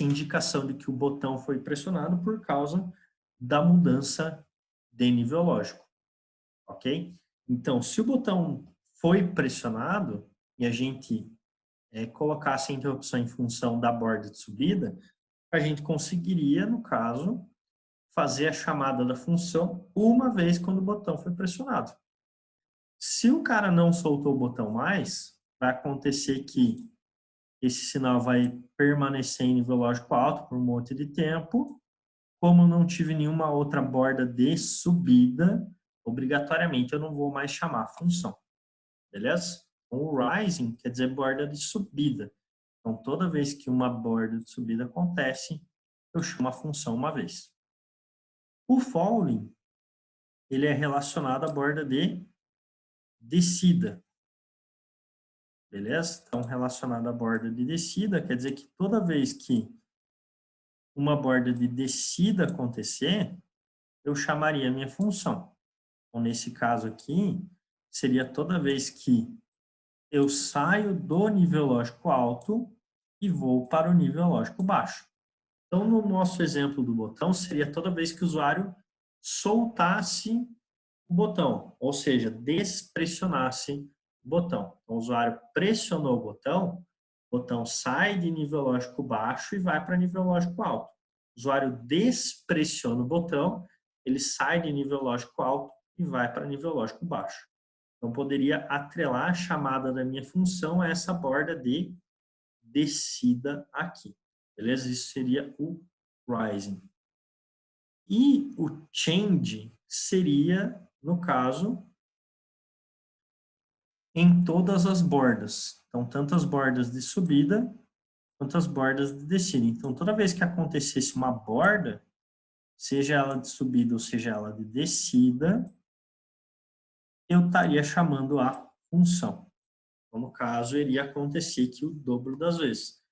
indicação de que o botão foi pressionado por causa da mudança de nível lógico. Ok? Então, se o botão foi pressionado e a gente colocasse a interrupção em função da borda de subida, a gente conseguiria, no caso, fazer a chamada da função uma vez quando o botão foi pressionado. Se o cara não soltou o botão mais, vai acontecer que esse sinal vai permanecer em nível lógico alto por um monte de tempo. Como não tive nenhuma outra borda de subida, obrigatoriamente eu não vou mais chamar a função. Beleza? Então, o rising quer dizer borda de subida. Então, toda vez que uma borda de subida acontece, eu chamo a função uma vez. O falling, ele é relacionado à borda de descida. Beleza? Então, relacionado à borda de descida, quer dizer que toda vez que uma borda de descida acontecer, eu chamaria a minha função. Então, nesse caso aqui, seria toda vez que eu saio do nível lógico alto e vou para o nível lógico baixo. Então, no nosso exemplo do botão, seria toda vez que o usuário soltasse o botão, ou seja, despressionasse o botão. Então, o usuário pressionou o botão sai de nível lógico baixo e vai para nível lógico alto. O usuário despressiona o botão, ele sai de nível lógico alto e vai para nível lógico baixo. Então, poderia atrelar a chamada da minha função a essa borda de descida aqui. Beleza? Isso seria o rising. E o change seria no caso, em todas as bordas. Então, tanto as bordas de subida, quanto as bordas de descida. Então, toda vez que acontecesse uma borda, seja ela de subida ou seja ela de descida, eu estaria chamando a função. Então, no caso, iria acontecer aqui o dobro das vezes.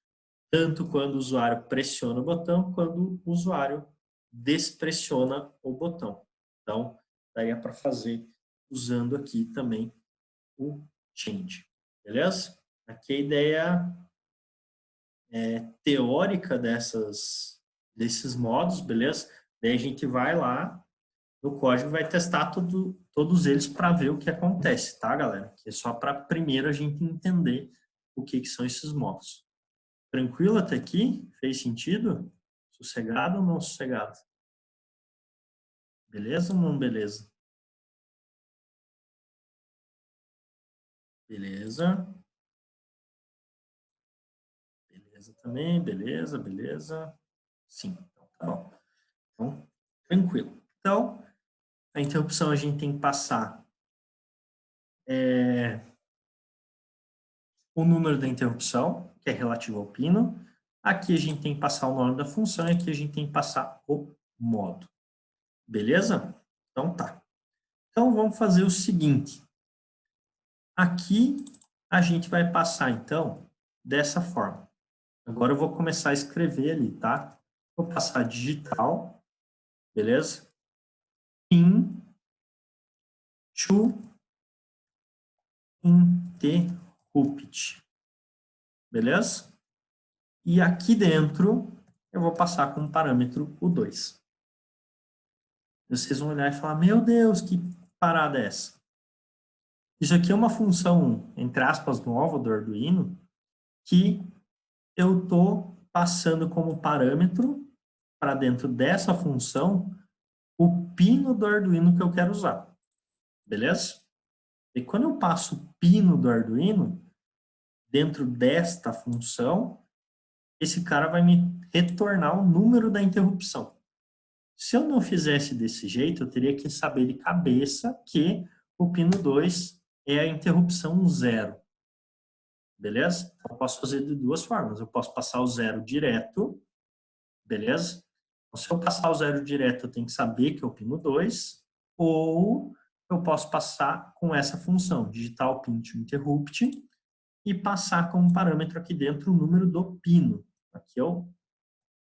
Tanto quando o usuário pressiona o botão, quando o usuário despressiona o botão. Então, daria para fazer usando aqui também o change. Beleza? Aqui a ideia teórica desses modos, beleza? Daí a gente vai lá no código e vai testar todos eles para ver o que acontece, tá, galera? Que é só para primeiro a gente entender o que são esses modos. Tranquilo até aqui? Fez sentido? Sossegado ou não sossegado? Beleza ou não beleza? Beleza. Beleza também, beleza, beleza. Sim, então tá bom. Então, tranquilo. Então, a interrupção a gente tem que passar o número da interrupção, que é relativo ao pino. Aqui a gente tem que passar o nome da função e aqui a gente tem que passar o modo. Beleza? Então tá. Então vamos fazer o seguinte. Aqui a gente vai passar então dessa forma. Agora eu vou começar a escrever ali, tá? Vou passar digital, beleza? Pin to interrupt, beleza? E aqui dentro eu vou passar como parâmetro o 2. Vocês vão olhar e falar, meu Deus, que parada é essa? Isso aqui é uma função, entre aspas, nova do Arduino, que eu estou passando como parâmetro para dentro dessa função o pino do Arduino que eu quero usar. Beleza? E quando eu passo o pino do Arduino, dentro desta função, esse cara vai me retornar o número da interrupção. Se eu não fizesse desse jeito, eu teria que saber de cabeça que o pino 2 é a interrupção 0. Beleza? Eu posso fazer de duas formas. Eu posso passar o 0 direto, beleza? Então, se eu passar o 0 direto, eu tenho que saber que é o pino 2, ou eu posso passar com essa função, digitar o pin to interrupt, e passar como parâmetro aqui dentro o número do pino. Aqui é o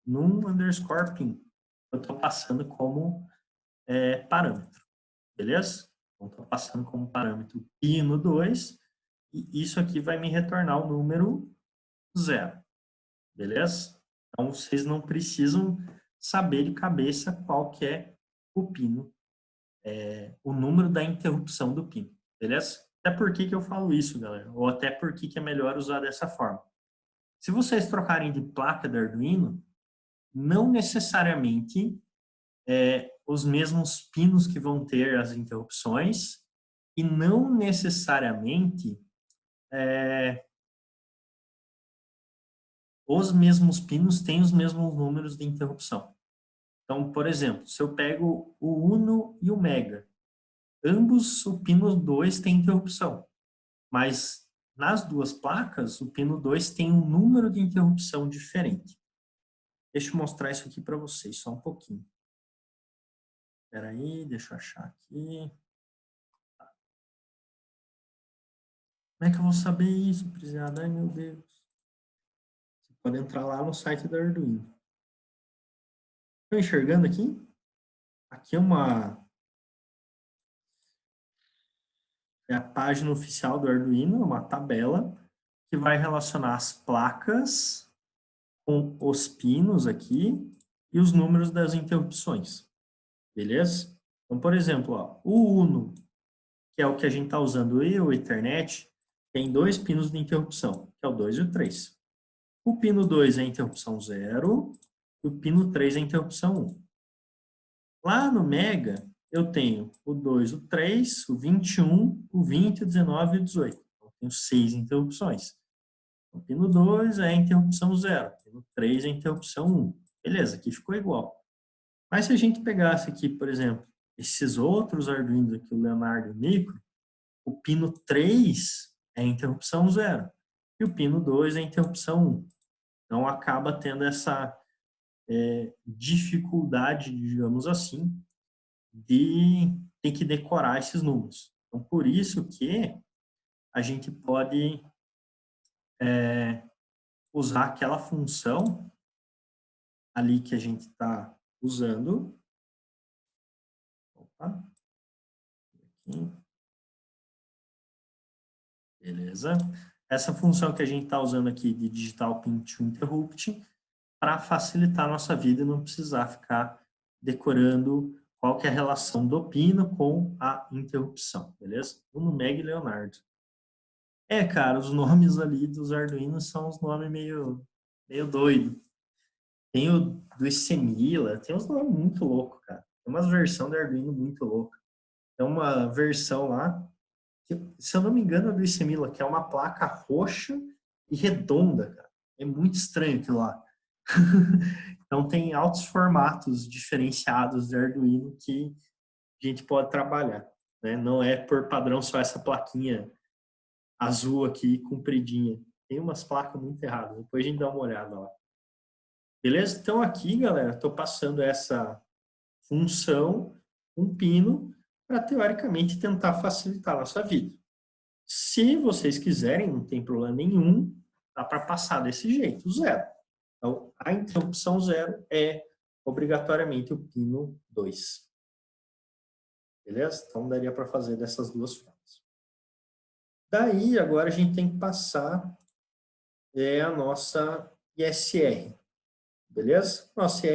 num_pin. Eu estou passando como parâmetro, beleza? Então, estou passando como parâmetro pino 2, e isso aqui vai me retornar o número 0, beleza? Então, vocês não precisam saber de cabeça qual que é o pino, o número da interrupção do pino, beleza? Até por que eu falo isso, galera? Ou até por que é melhor usar dessa forma. Se vocês trocarem de placa de Arduino, não necessariamente os mesmos pinos que vão ter as interrupções e não necessariamente os mesmos pinos têm os mesmos números de interrupção. Então, por exemplo, se eu pego o Uno e o Mega, ambos o pino 2 tem interrupção, mas nas duas placas, o pino 2 tem um número de interrupção diferente. Deixa eu mostrar isso aqui para vocês, só um pouquinho. Espera aí, deixa eu achar aqui. Como é que eu vou saber isso, prezado? Ai, meu Deus. Você pode entrar lá no site da Arduino. Estão enxergando aqui? Aqui é a página oficial do Arduino, uma tabela que vai relacionar as placas com os pinos aqui e os números das interrupções. Beleza? Então, por exemplo, ó, o Uno, que é o que a gente está usando, e o Ethernet, tem dois pinos de interrupção, que é o 2 e o 3. O pino 2 é a interrupção 0, e o pino 3 é a interrupção 1. Lá no Mega, eu tenho o 2, o 3, o 21, o 20, o 19 e o 18. Então, eu tenho 6 interrupções. O pino 2 é a interrupção 0, o pino 3 é a interrupção 1. Beleza, aqui ficou igual. Mas se a gente pegasse aqui, por exemplo, esses outros Arduinos aqui, o Leonardo e o Nico, o pino 3 é a interrupção 0 e o pino 2 é a interrupção 1. Então, acaba tendo essa dificuldade, digamos assim, de ter que decorar esses números. Então, por isso que a gente pode usar aquela função ali que a gente está usando. Opa. Aqui. Beleza? Essa função que a gente está usando aqui de digital pin to interrupt para facilitar a nossa vida e não precisar ficar decorando qual que é a relação do pino com a interrupção, beleza? Bruno, Meg e Leonardo. Cara, os nomes ali dos Arduinos são os nomes meio doido. Tem o do Semila, tem uns nomes muito loucos, cara. Tem umas versões do Arduino muito louca. Tem uma versão lá, que, se eu não me engano, é do Semila, que é uma placa roxa e redonda, cara. É muito estranho aquilo lá. Então tem altos formatos diferenciados de Arduino que a gente pode trabalhar, né? Não é por padrão só essa plaquinha azul aqui, compridinha. Tem umas placas muito erradas. Depois a gente dá uma olhada lá. Beleza? Então aqui, galera, estou passando essa função, um pino, para teoricamente tentar facilitar a nossa vida. Se vocês quiserem, não tem problema nenhum, dá para passar desse jeito, 0. Então, a interrupção 0 é obrigatoriamente o pino 2. Beleza? Então, daria para fazer dessas duas formas. Daí, agora a gente tem que passar a nossa ISR. Beleza? Nossa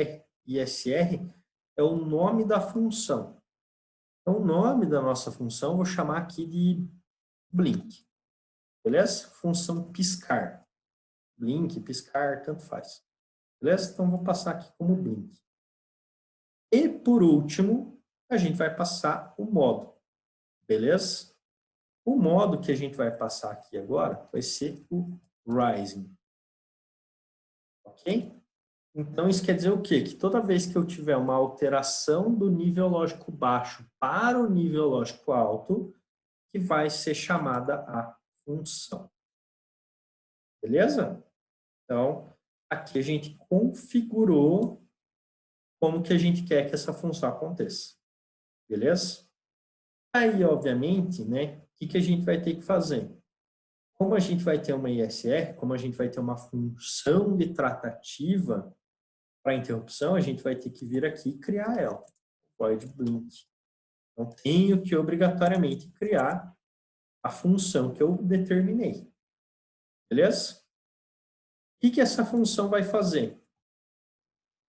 ISR é o nome da função. Então, o nome da nossa função, vou chamar aqui de blink. Beleza? Função piscar. Blink, piscar, tanto faz. Beleza? Então, vou passar aqui como blink. E, por último, a gente vai passar o modo. Beleza? O modo que a gente vai passar aqui agora vai ser o rising. Ok? Então, isso quer dizer o quê? Que toda vez que eu tiver uma alteração do nível lógico baixo para o nível lógico alto, que vai ser chamada a função. Beleza? Então, aqui a gente configurou como que a gente quer que essa função aconteça. Beleza? Aí, obviamente, né, o que a gente vai ter que fazer? Como a gente vai ter uma ISR, como a gente vai ter uma função de tratativa para interrupção, a gente vai ter que vir aqui e criar ela. Void blink. Então, tenho que obrigatoriamente criar a função que eu determinei. Beleza? O que essa função vai fazer?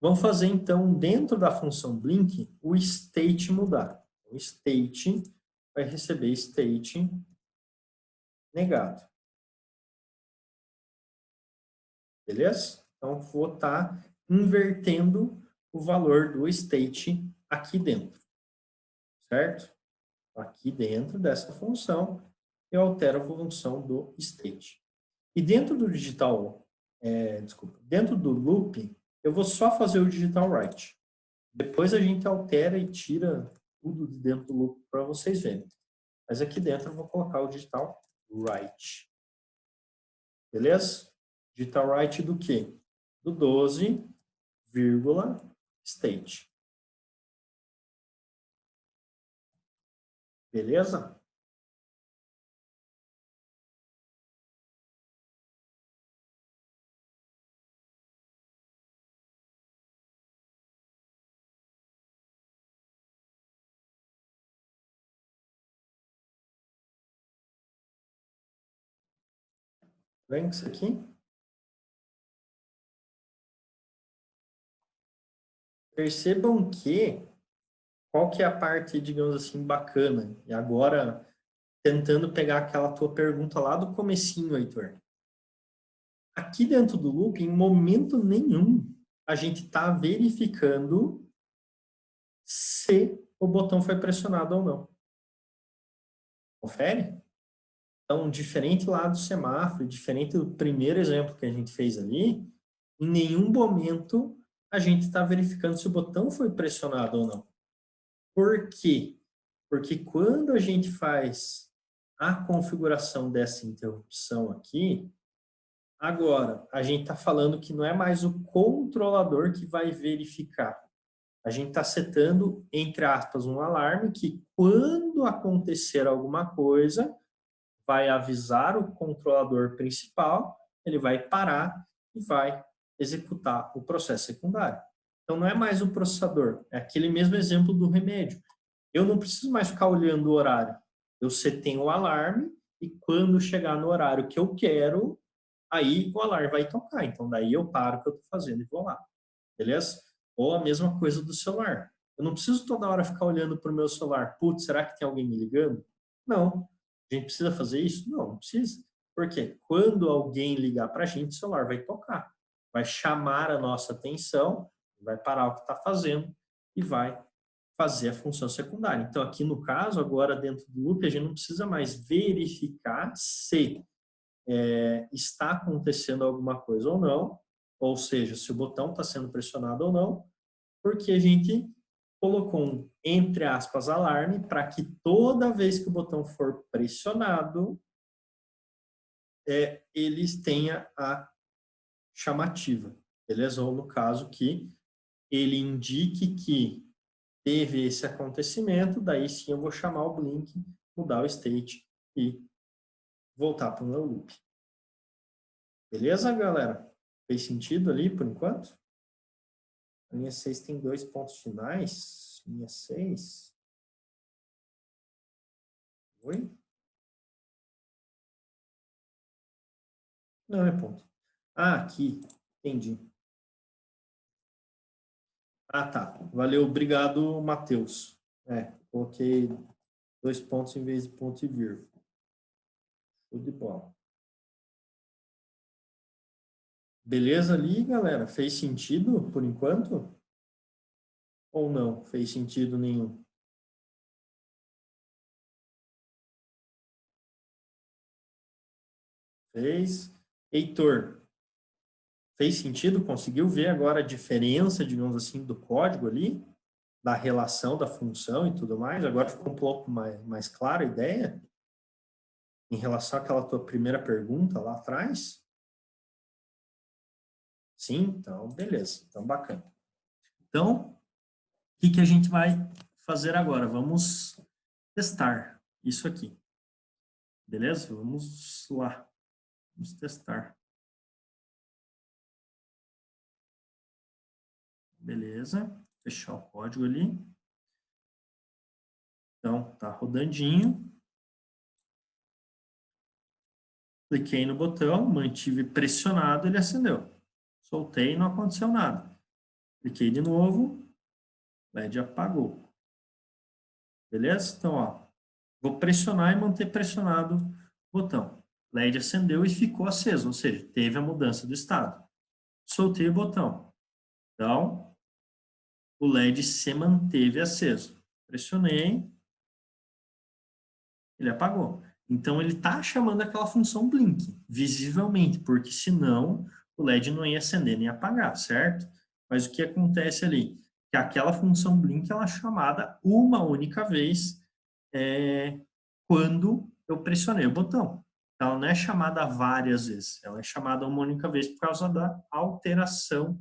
Vamos fazer, então, dentro da função blink, o state mudar. O state vai receber state negado. Beleza? Então, vou estar invertendo o valor do state aqui dentro. Certo? Aqui dentro dessa função, eu altero a função do state. E dentro do digital, dentro do loop, eu vou só fazer o digital write. Depois a gente altera e tira tudo de dentro do loop para vocês verem. Mas aqui dentro eu vou colocar o digital write. Beleza? Digital write do quê? Do 12, state. Beleza? Vem isso aqui. Percebam que qual que é a parte, digamos assim, bacana. E agora, tentando pegar aquela tua pergunta lá do comecinho, Heitor. Aqui dentro do loop, em momento nenhum, a gente está verificando se o botão foi pressionado ou não. Confere? Então, diferente lá do semáforo, diferente do primeiro exemplo que a gente fez ali, em nenhum momento a gente está verificando se o botão foi pressionado ou não. Por quê? Porque quando a gente faz a configuração dessa interrupção aqui, agora a gente está falando que não é mais o controlador que vai verificar. A gente está setando, entre aspas, um alarme que quando acontecer alguma coisa, vai avisar o controlador principal, ele vai parar e vai executar o processo secundário. Então, não é mais o processador, é aquele mesmo exemplo do remédio. Eu não preciso mais ficar olhando o horário. Eu setei o alarme e quando chegar no horário que eu quero, aí o alarme vai tocar. Então, daí eu paro o que eu estou fazendo e vou lá. Beleza? Ou a mesma coisa do celular. Eu não preciso toda hora ficar olhando para o meu celular. Putz, será que tem alguém me ligando? Não. A gente precisa fazer isso? Não, não precisa. Por quê? Quando alguém ligar para a gente, o celular vai tocar. Vai chamar a nossa atenção, vai parar o que está fazendo e vai fazer a função secundária. Então, aqui no caso, agora dentro do loop, a gente não precisa mais verificar se está acontecendo alguma coisa ou seja, se o botão está sendo pressionado ou não, porque a gente colocou um, entre aspas, alarme para que toda vez que o botão for pressionado, eles tenha a chamativa, beleza? Ou no caso que ele indique que teve esse acontecimento, daí sim eu vou chamar o blink, mudar o state e voltar para o meu loop. Beleza, galera? Fez sentido ali por enquanto? A linha 6 tem 2 pontos finais. Linha 6. Oi? Não é ponto. Ah, aqui. Entendi. Ah, tá. Valeu, obrigado, Matheus. Coloquei 2 pontos em vez de ponto e vírgula. Show de bola. Beleza ali, galera? Fez sentido por enquanto? Ou não? Fez sentido nenhum? Fez. Heitor, fez sentido? Conseguiu ver agora a diferença, digamos assim, do código ali? Da relação da função e tudo mais? Agora ficou um pouco mais clara a ideia? Em relação àquela tua primeira pergunta lá atrás? Sim? Então, beleza. Então, bacana. Então, o que a gente vai fazer agora? Vamos testar isso aqui. Beleza? Vamos lá. Vamos testar. Beleza. Fechar o código ali. Então, tá rodandinho. Cliquei no botão, mantive pressionado, ele acendeu. Soltei e não aconteceu nada. Cliquei de novo, o LED apagou. Beleza? Então, ó, vou pressionar e manter pressionado o botão. O LED acendeu e ficou aceso, ou seja, teve a mudança do estado. Soltei o botão. Então, o LED se manteve aceso. Pressionei, ele apagou. Então, ele está chamando aquela função blink, visivelmente, porque senão o LED não ia acender nem apagar, certo? Mas o que acontece ali? Que aquela função blink ela é chamada uma única vez quando eu pressionei o botão. Ela não é chamada várias vezes, ela é chamada uma única vez por causa da alteração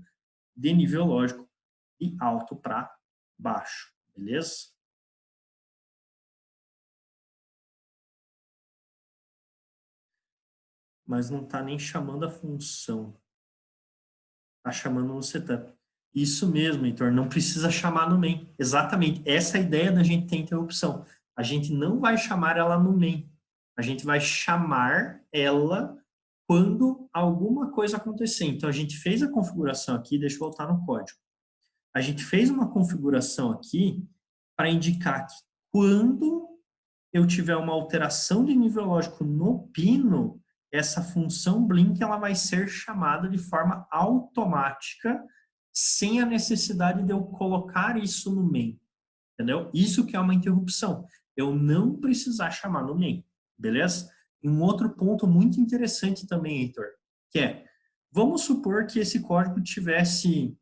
de nível lógico de alto para baixo, beleza? Mas não está nem chamando a função. Está chamando no setup. Isso mesmo, Heitor, não precisa chamar no main. Exatamente, essa é a ideia da gente ter interrupção. A gente não vai chamar ela no main. A gente vai chamar ela quando alguma coisa acontecer. Então, a gente fez a configuração aqui, deixa eu voltar no código. A gente fez uma configuração aqui para indicar que quando eu tiver uma alteração de nível lógico no pino, essa função blink ela vai ser chamada de forma automática, sem a necessidade de eu colocar isso no main. Entendeu? Isso que é uma interrupção. Eu não precisar chamar no main. Beleza? E um outro ponto muito interessante também, Heitor, que é, vamos supor que esse código tivesse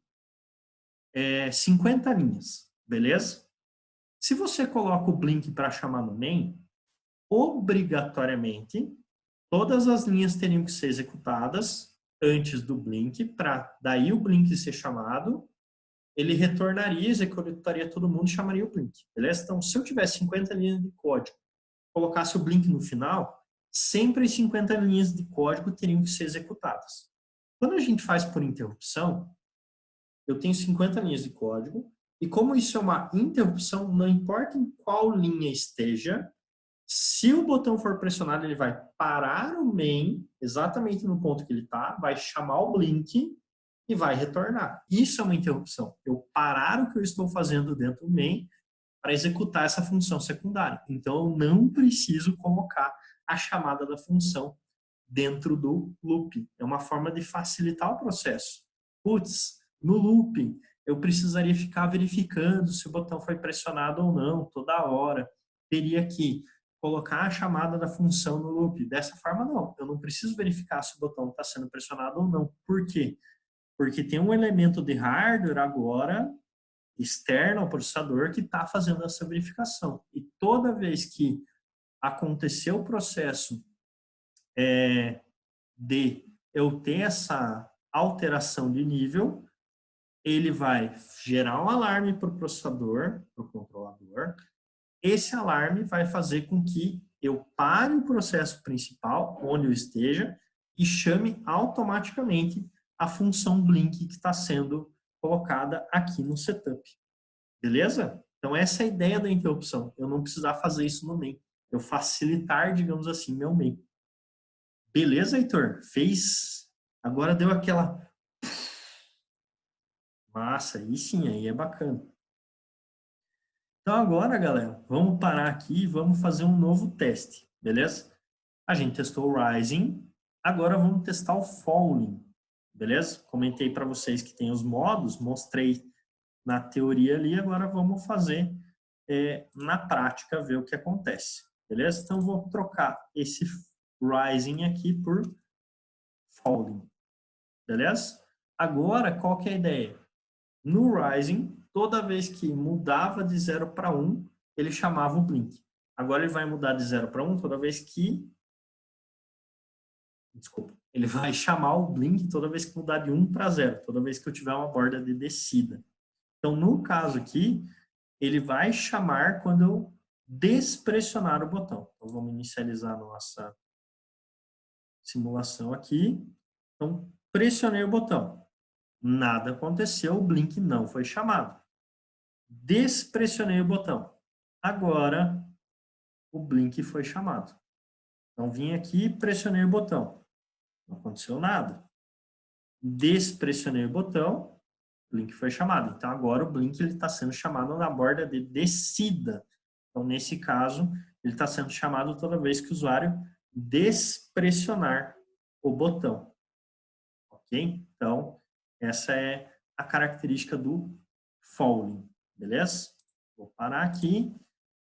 50 linhas, beleza? Se você coloca o Blink para chamar no main, obrigatoriamente, todas as linhas teriam que ser executadas antes do Blink, para daí o Blink ser chamado, ele retornaria, executaria todo mundo e chamaria o Blink, beleza? Então, se eu tivesse 50 linhas de código, colocasse o Blink no final, sempre as 50 linhas de código teriam que ser executadas. Quando a gente faz por interrupção, eu tenho 50 linhas de código, e como isso é uma interrupção, não importa em qual linha esteja, se o botão for pressionado, ele vai parar o main, exatamente no ponto que ele está, vai chamar o Blink e vai retornar. Isso é uma interrupção. Eu parar o que eu estou fazendo dentro do main para executar essa função secundária. Então, eu não preciso colocar a chamada da função dentro do loop. É uma forma de facilitar o processo. Putz, no loop, eu precisaria ficar verificando se o botão foi pressionado ou não toda hora. Teria que colocar a chamada da função no loop. Dessa forma, não. Eu não preciso verificar se o botão está sendo pressionado ou não. Por quê? Porque tem um elemento de hardware agora, externo ao processador, que está fazendo essa verificação. E toda vez que acontecer o processo de eu ter essa alteração de nível, ele vai gerar um alarme para o processador, para o controlador. Esse alarme vai fazer com que eu pare o processo principal, onde eu esteja, e chame automaticamente a função Blink que está sendo colocada aqui no setup. Beleza? Então, essa é a ideia da interrupção. Eu não precisar fazer isso no main. Eu facilitar, digamos assim, meu main. Beleza, Heitor? Fez. Agora deu aquela. Massa, aí sim, aí é bacana. Então, agora, galera, vamos parar aqui e vamos fazer um novo teste, beleza? A gente testou o Rising, agora vamos testar o Falling, beleza? Comentei para vocês que tem os modos, mostrei na teoria ali, agora vamos fazer na prática, ver o que acontece, beleza? Então, vou trocar esse Rising aqui por Falling, beleza? Agora, qual que é a ideia? No Rising, toda vez que mudava de 0 para 1, ele chamava o Blink. Agora ele vai mudar de 0 para 1 toda vez que... Desculpa. Ele vai chamar o Blink toda vez que mudar de 1 para 0, toda vez que eu tiver uma borda de descida. Então, no caso aqui, ele vai chamar quando eu despressionar o botão. Então, vamos inicializar a nossa simulação aqui. Então, pressionei o botão. Nada aconteceu, o Blink não foi chamado. Despressionei o botão. Agora, o Blink foi chamado. Então, vim aqui e pressionei o botão. Não aconteceu nada. Despressionei o botão, o Blink foi chamado. Então, agora o Blink está sendo chamado na borda de descida. Então, nesse caso, ele está sendo chamado toda vez que o usuário despressionar o botão. Ok? Então, essa é a característica do falling. Beleza? Vou parar aqui.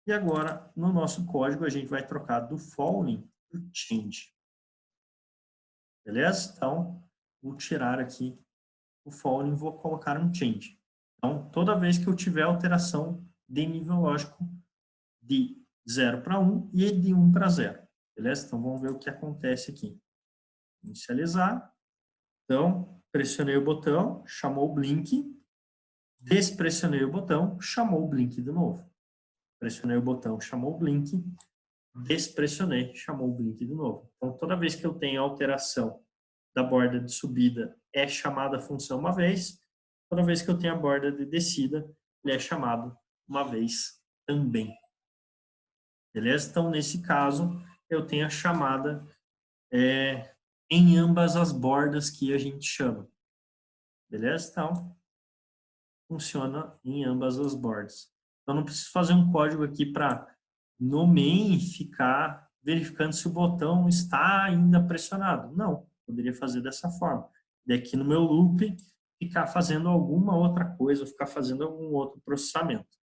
E agora, no nosso código, a gente vai trocar do falling para o change. Beleza? Então, vou tirar aqui o falling e vou colocar um change. Então, toda vez que eu tiver alteração de nível lógico de 0 para 1 e de 1 para 0. Beleza? Então, vamos ver o que acontece aqui. Inicializar. Então, pressionei o botão, chamou o Blink. Despressionei o botão, chamou o Blink de novo. Pressionei o botão, chamou o Blink. Despressionei, chamou o Blink de novo. Então, toda vez que eu tenho alteração da borda de subida, é chamada a função uma vez. Toda vez que eu tenho a borda de descida, ele é chamado uma vez também. Beleza? Então, nesse caso, eu tenho a chamada em ambas as bordas que a gente chama. Beleza? Então, funciona em ambas as bordas. Então, não preciso fazer um código aqui para, no main, ficar verificando se o botão está ainda pressionado. Não, poderia fazer dessa forma. E aqui no meu loop, ficar fazendo alguma outra coisa, ficar fazendo algum outro processamento.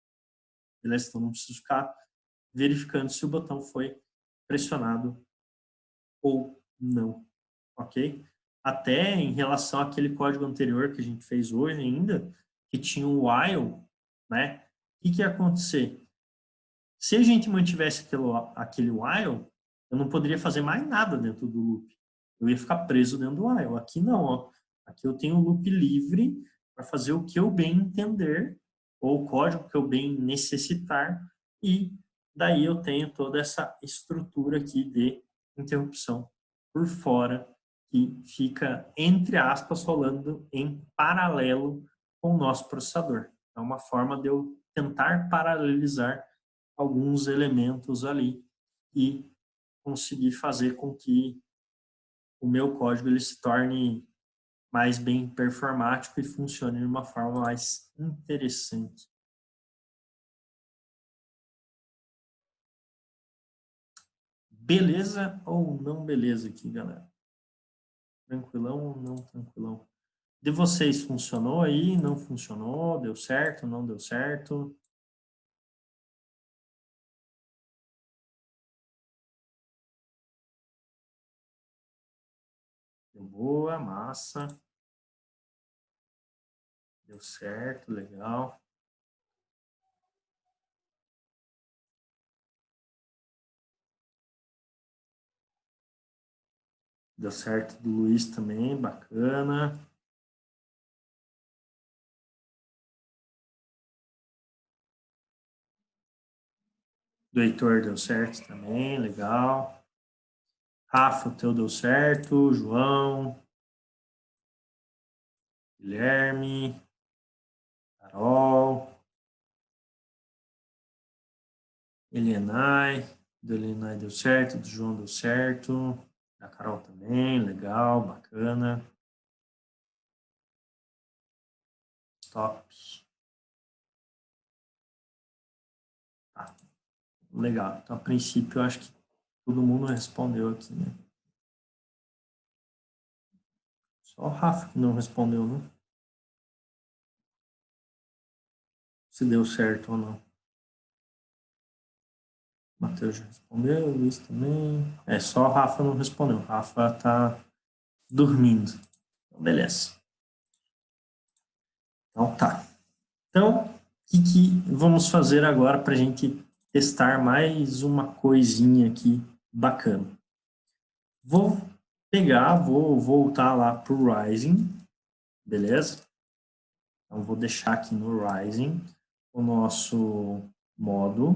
Beleza? Então, não preciso ficar verificando se o botão foi pressionado ou não. Ok? Até em relação àquele código anterior que a gente fez hoje ainda, que tinha um while, né? O que ia acontecer? Se a gente mantivesse aquele while, eu não poderia fazer mais nada dentro do loop. Eu ia ficar preso dentro do while. Aqui não, ó. Aqui eu tenho um loop livre para fazer o que eu bem entender, ou o código que eu bem necessitar, e daí eu tenho toda essa estrutura aqui de interrupção por fora, que fica, entre aspas, rolando em paralelo com o nosso processador. É uma forma de eu tentar paralelizar alguns elementos ali e conseguir fazer com que o meu código ele se torne mais bem performático e funcione de uma forma mais interessante. Beleza ou não beleza aqui, galera? Tranquilão ou não tranquilão? De vocês funcionou aí? Não funcionou? Deu certo? Não deu certo? Deu boa, massa. Deu certo, legal. Deu certo do Luiz também, bacana. Do Heitor deu certo também, legal. Rafa, o teu deu certo. João. Guilherme. Carol. Elenay. Do Elenay deu certo. Do João deu certo. Da Carol também, legal, bacana. Top. Tá, legal. Então, a princípio, eu acho que todo mundo respondeu aqui, né? Só o Rafa que não respondeu, né? Se deu certo ou não. Matheus já respondeu, Luiz também. É, só o Rafa não respondeu. O Rafa tá dormindo. Então, beleza. Então tá. Então, o que vamos fazer agora para a gente testar mais uma coisinha aqui bacana? Vou pegar, vou voltar lá para o Rising, beleza? Então, vou deixar aqui no Rising o nosso módulo,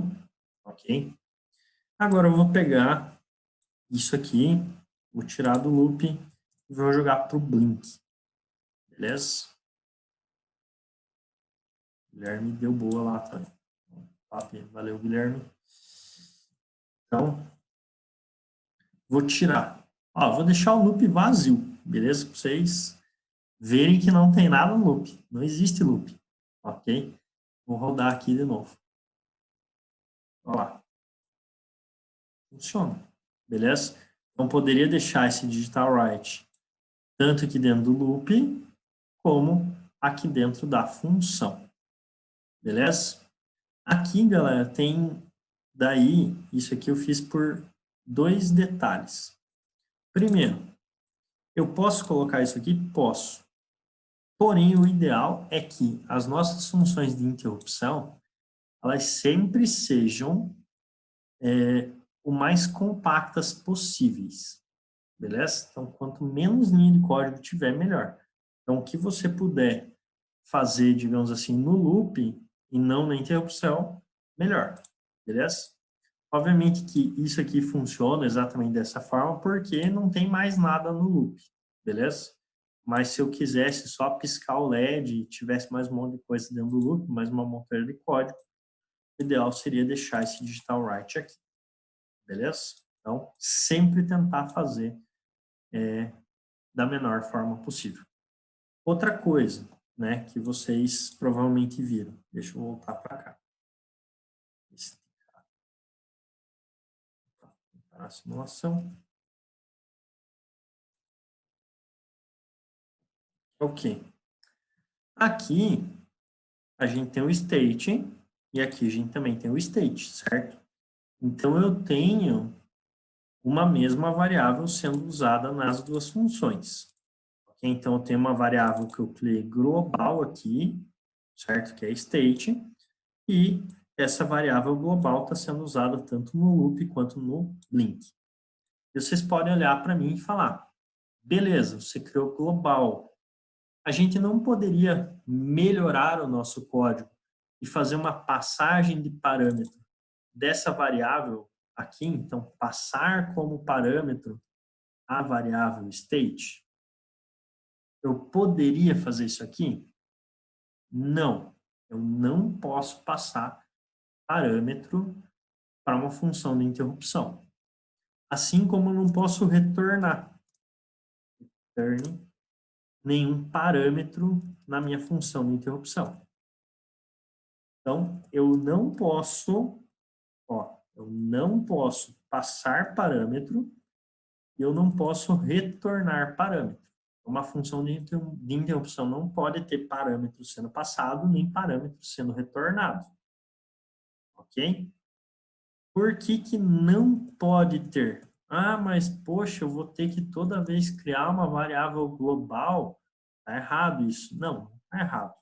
ok? Agora eu vou pegar isso aqui, vou tirar do loop e vou jogar para o Blink, beleza? Guilherme deu boa lá também. Valeu, Guilherme. Então, vou tirar. Ó, vou deixar o loop vazio, beleza? Para vocês verem que não tem nada no loop. Não existe loop, ok? Vou rodar aqui de novo. Olha lá. Funciona, beleza? Então, poderia deixar esse digital write tanto aqui dentro do loop, como aqui dentro da função. Beleza? Aqui, galera, tem daí, isso aqui eu fiz por dois detalhes. Primeiro, eu posso colocar isso aqui? Posso. Porém, o ideal é que as nossas funções de interrupção, elas sempre sejam o mais compactas possíveis. Beleza? Então, quanto menos linha de código tiver, melhor. Então, o que você puder fazer, digamos assim, no loop e não na interrupção, melhor. Beleza? Obviamente que isso aqui funciona exatamente dessa forma porque não tem mais nada no loop. Beleza? Mas se eu quisesse só piscar o LED e tivesse mais um monte de coisa dentro do loop, mais uma montanha de código, o ideal seria deixar esse digital write aqui. Beleza? Então, sempre tentar fazer da menor forma possível. Outra coisa, né, que vocês provavelmente viram. Deixa eu voltar para cá. Para a simulação. Ok. Aqui, a gente tem o state e aqui a gente também tem o state, certo? Então, eu tenho uma mesma variável sendo usada nas duas funções. Okay? Então, eu tenho uma variável que eu criei global aqui, certo? Que é state, e essa variável global está sendo usada tanto no loop quanto no blink. E vocês podem olhar para mim e falar, beleza, você criou global. A gente não poderia melhorar o nosso código e fazer uma passagem de parâmetro dessa variável aqui, então passar como parâmetro a variável state? Eu poderia fazer isso aqui? Não, eu não posso passar parâmetro para uma função de interrupção. Assim como eu não posso retornar nenhum parâmetro na minha função de interrupção. Então, eu não posso passar parâmetro e eu não posso retornar parâmetro. Uma função de interrupção não pode ter parâmetro sendo passado, nem parâmetro sendo retornado. Ok? Por que que não pode ter? Ah, mas poxa, eu vou ter que toda vez criar uma variável global? Está errado isso. Não, está errado.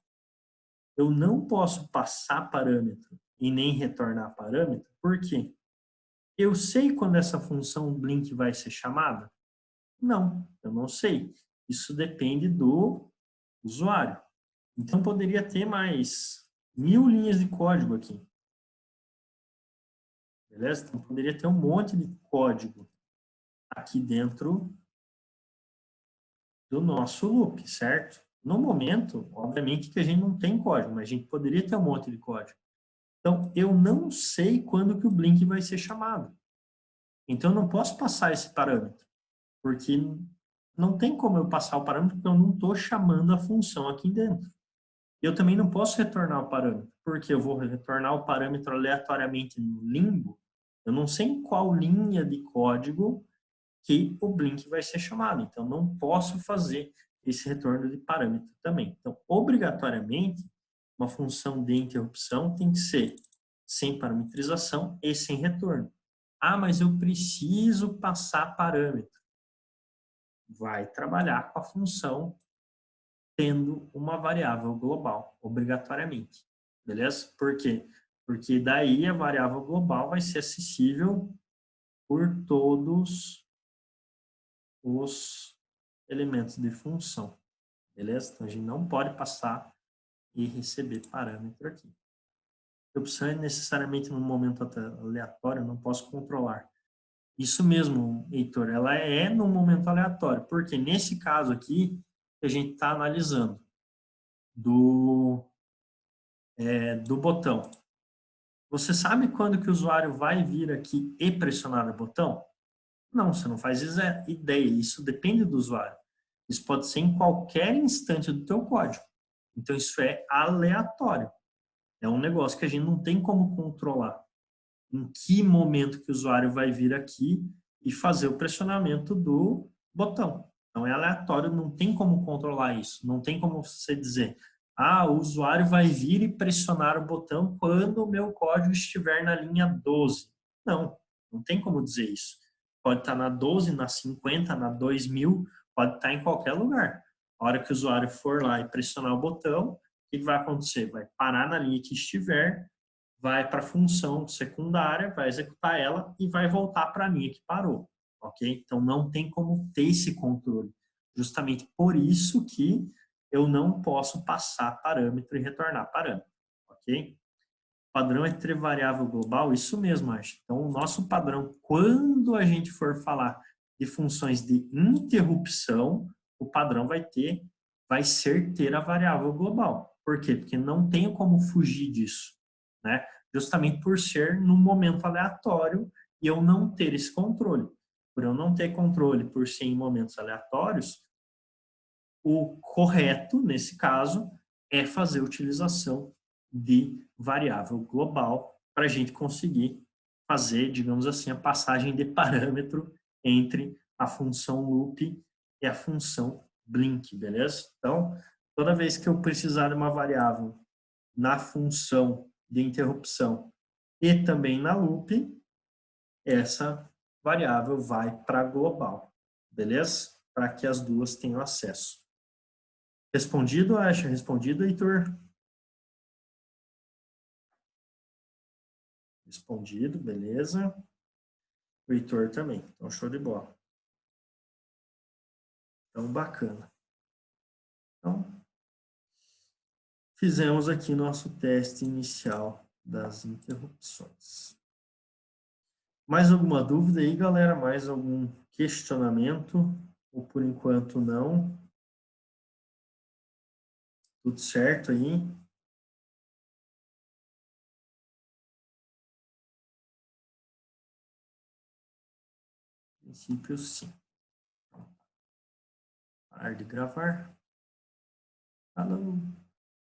Eu não posso passar parâmetro e nem retornar parâmetro, por quê? Eu sei quando essa função blink vai ser chamada? Não, eu não sei. Isso depende do usuário. Então, poderia ter mais 1000 linhas de código aqui. Beleza? Então, poderia ter um monte de código aqui dentro do nosso loop, certo? No momento, obviamente que a gente não tem código, mas a gente poderia ter um monte de código. Então, eu não sei quando que o blink vai ser chamado. Então, eu não posso passar esse parâmetro, porque não tem como eu passar o parâmetro, porque eu não estou chamando a função aqui dentro. Eu também não posso retornar o parâmetro, porque eu vou retornar o parâmetro aleatoriamente no limbo. Eu não sei em qual linha de código que o blink vai ser chamado. Então, não posso fazer esse retorno de parâmetro também. Então, obrigatoriamente, uma função de interrupção tem que ser sem parametrização e sem retorno. Ah, mas eu preciso passar parâmetro. Vai trabalhar com a função tendo uma variável global, obrigatoriamente. Beleza? Por quê? Porque daí a variável global vai ser acessível por todos os elementos de função. Beleza? Então, a gente não pode passar e receber parâmetro aqui. A opção é necessariamente num momento aleatório, eu não posso controlar. Isso mesmo, Heitor, ela é no momento aleatório, porque nesse caso aqui, que a gente está analisando do botão. Você sabe quando que o usuário vai vir aqui e pressionar o botão? Não, você não faz ideia, isso depende do usuário. Isso pode ser em qualquer instante do teu código. Então, isso é aleatório. É um negócio que a gente não tem como controlar. Em que momento que o usuário vai vir aqui e fazer o pressionamento do botão. Então, é aleatório, não tem como controlar isso. Não tem como você dizer, ah, o usuário vai vir e pressionar o botão quando o meu código estiver na linha 12. Não, não tem como dizer isso. Pode estar na 12, na 50, na 2000, pode estar em qualquer lugar. A hora que o usuário for lá e pressionar o botão, o que vai acontecer? Vai parar na linha que estiver, vai para a função secundária, vai executar ela e vai voltar para a linha que parou, ok? Então, não tem como ter esse controle. Justamente por isso que eu não posso passar parâmetro e retornar parâmetro, ok? Padrão é ter variável global, isso mesmo, acho. Então, o nosso padrão, quando a gente for falar de funções de interrupção, o padrão vai ser ter a variável global. Por quê? Porque não tenho como fugir disso, né? Justamente por ser num momento aleatório e eu não ter esse controle. Por eu não ter controle por ser em momentos aleatórios, o correto, nesse caso, é fazer a utilização de variável global para a gente conseguir fazer, digamos assim, a passagem de parâmetro entre a função loop e a função blink, beleza? Então, toda vez que eu precisar de uma variável na função de interrupção e também na loop, essa variável vai para global, beleza? Para que as duas tenham acesso. Respondido, Acha? Respondido, Heitor? Respondido, beleza. O Heitor também. Então, show de bola. Então, bacana. Então, fizemos aqui nosso teste inicial das interrupções. Mais alguma dúvida aí, galera? Mais algum questionamento? Ou por enquanto não? Tudo certo aí? A princípio, sim. Parar de gravar. Falou!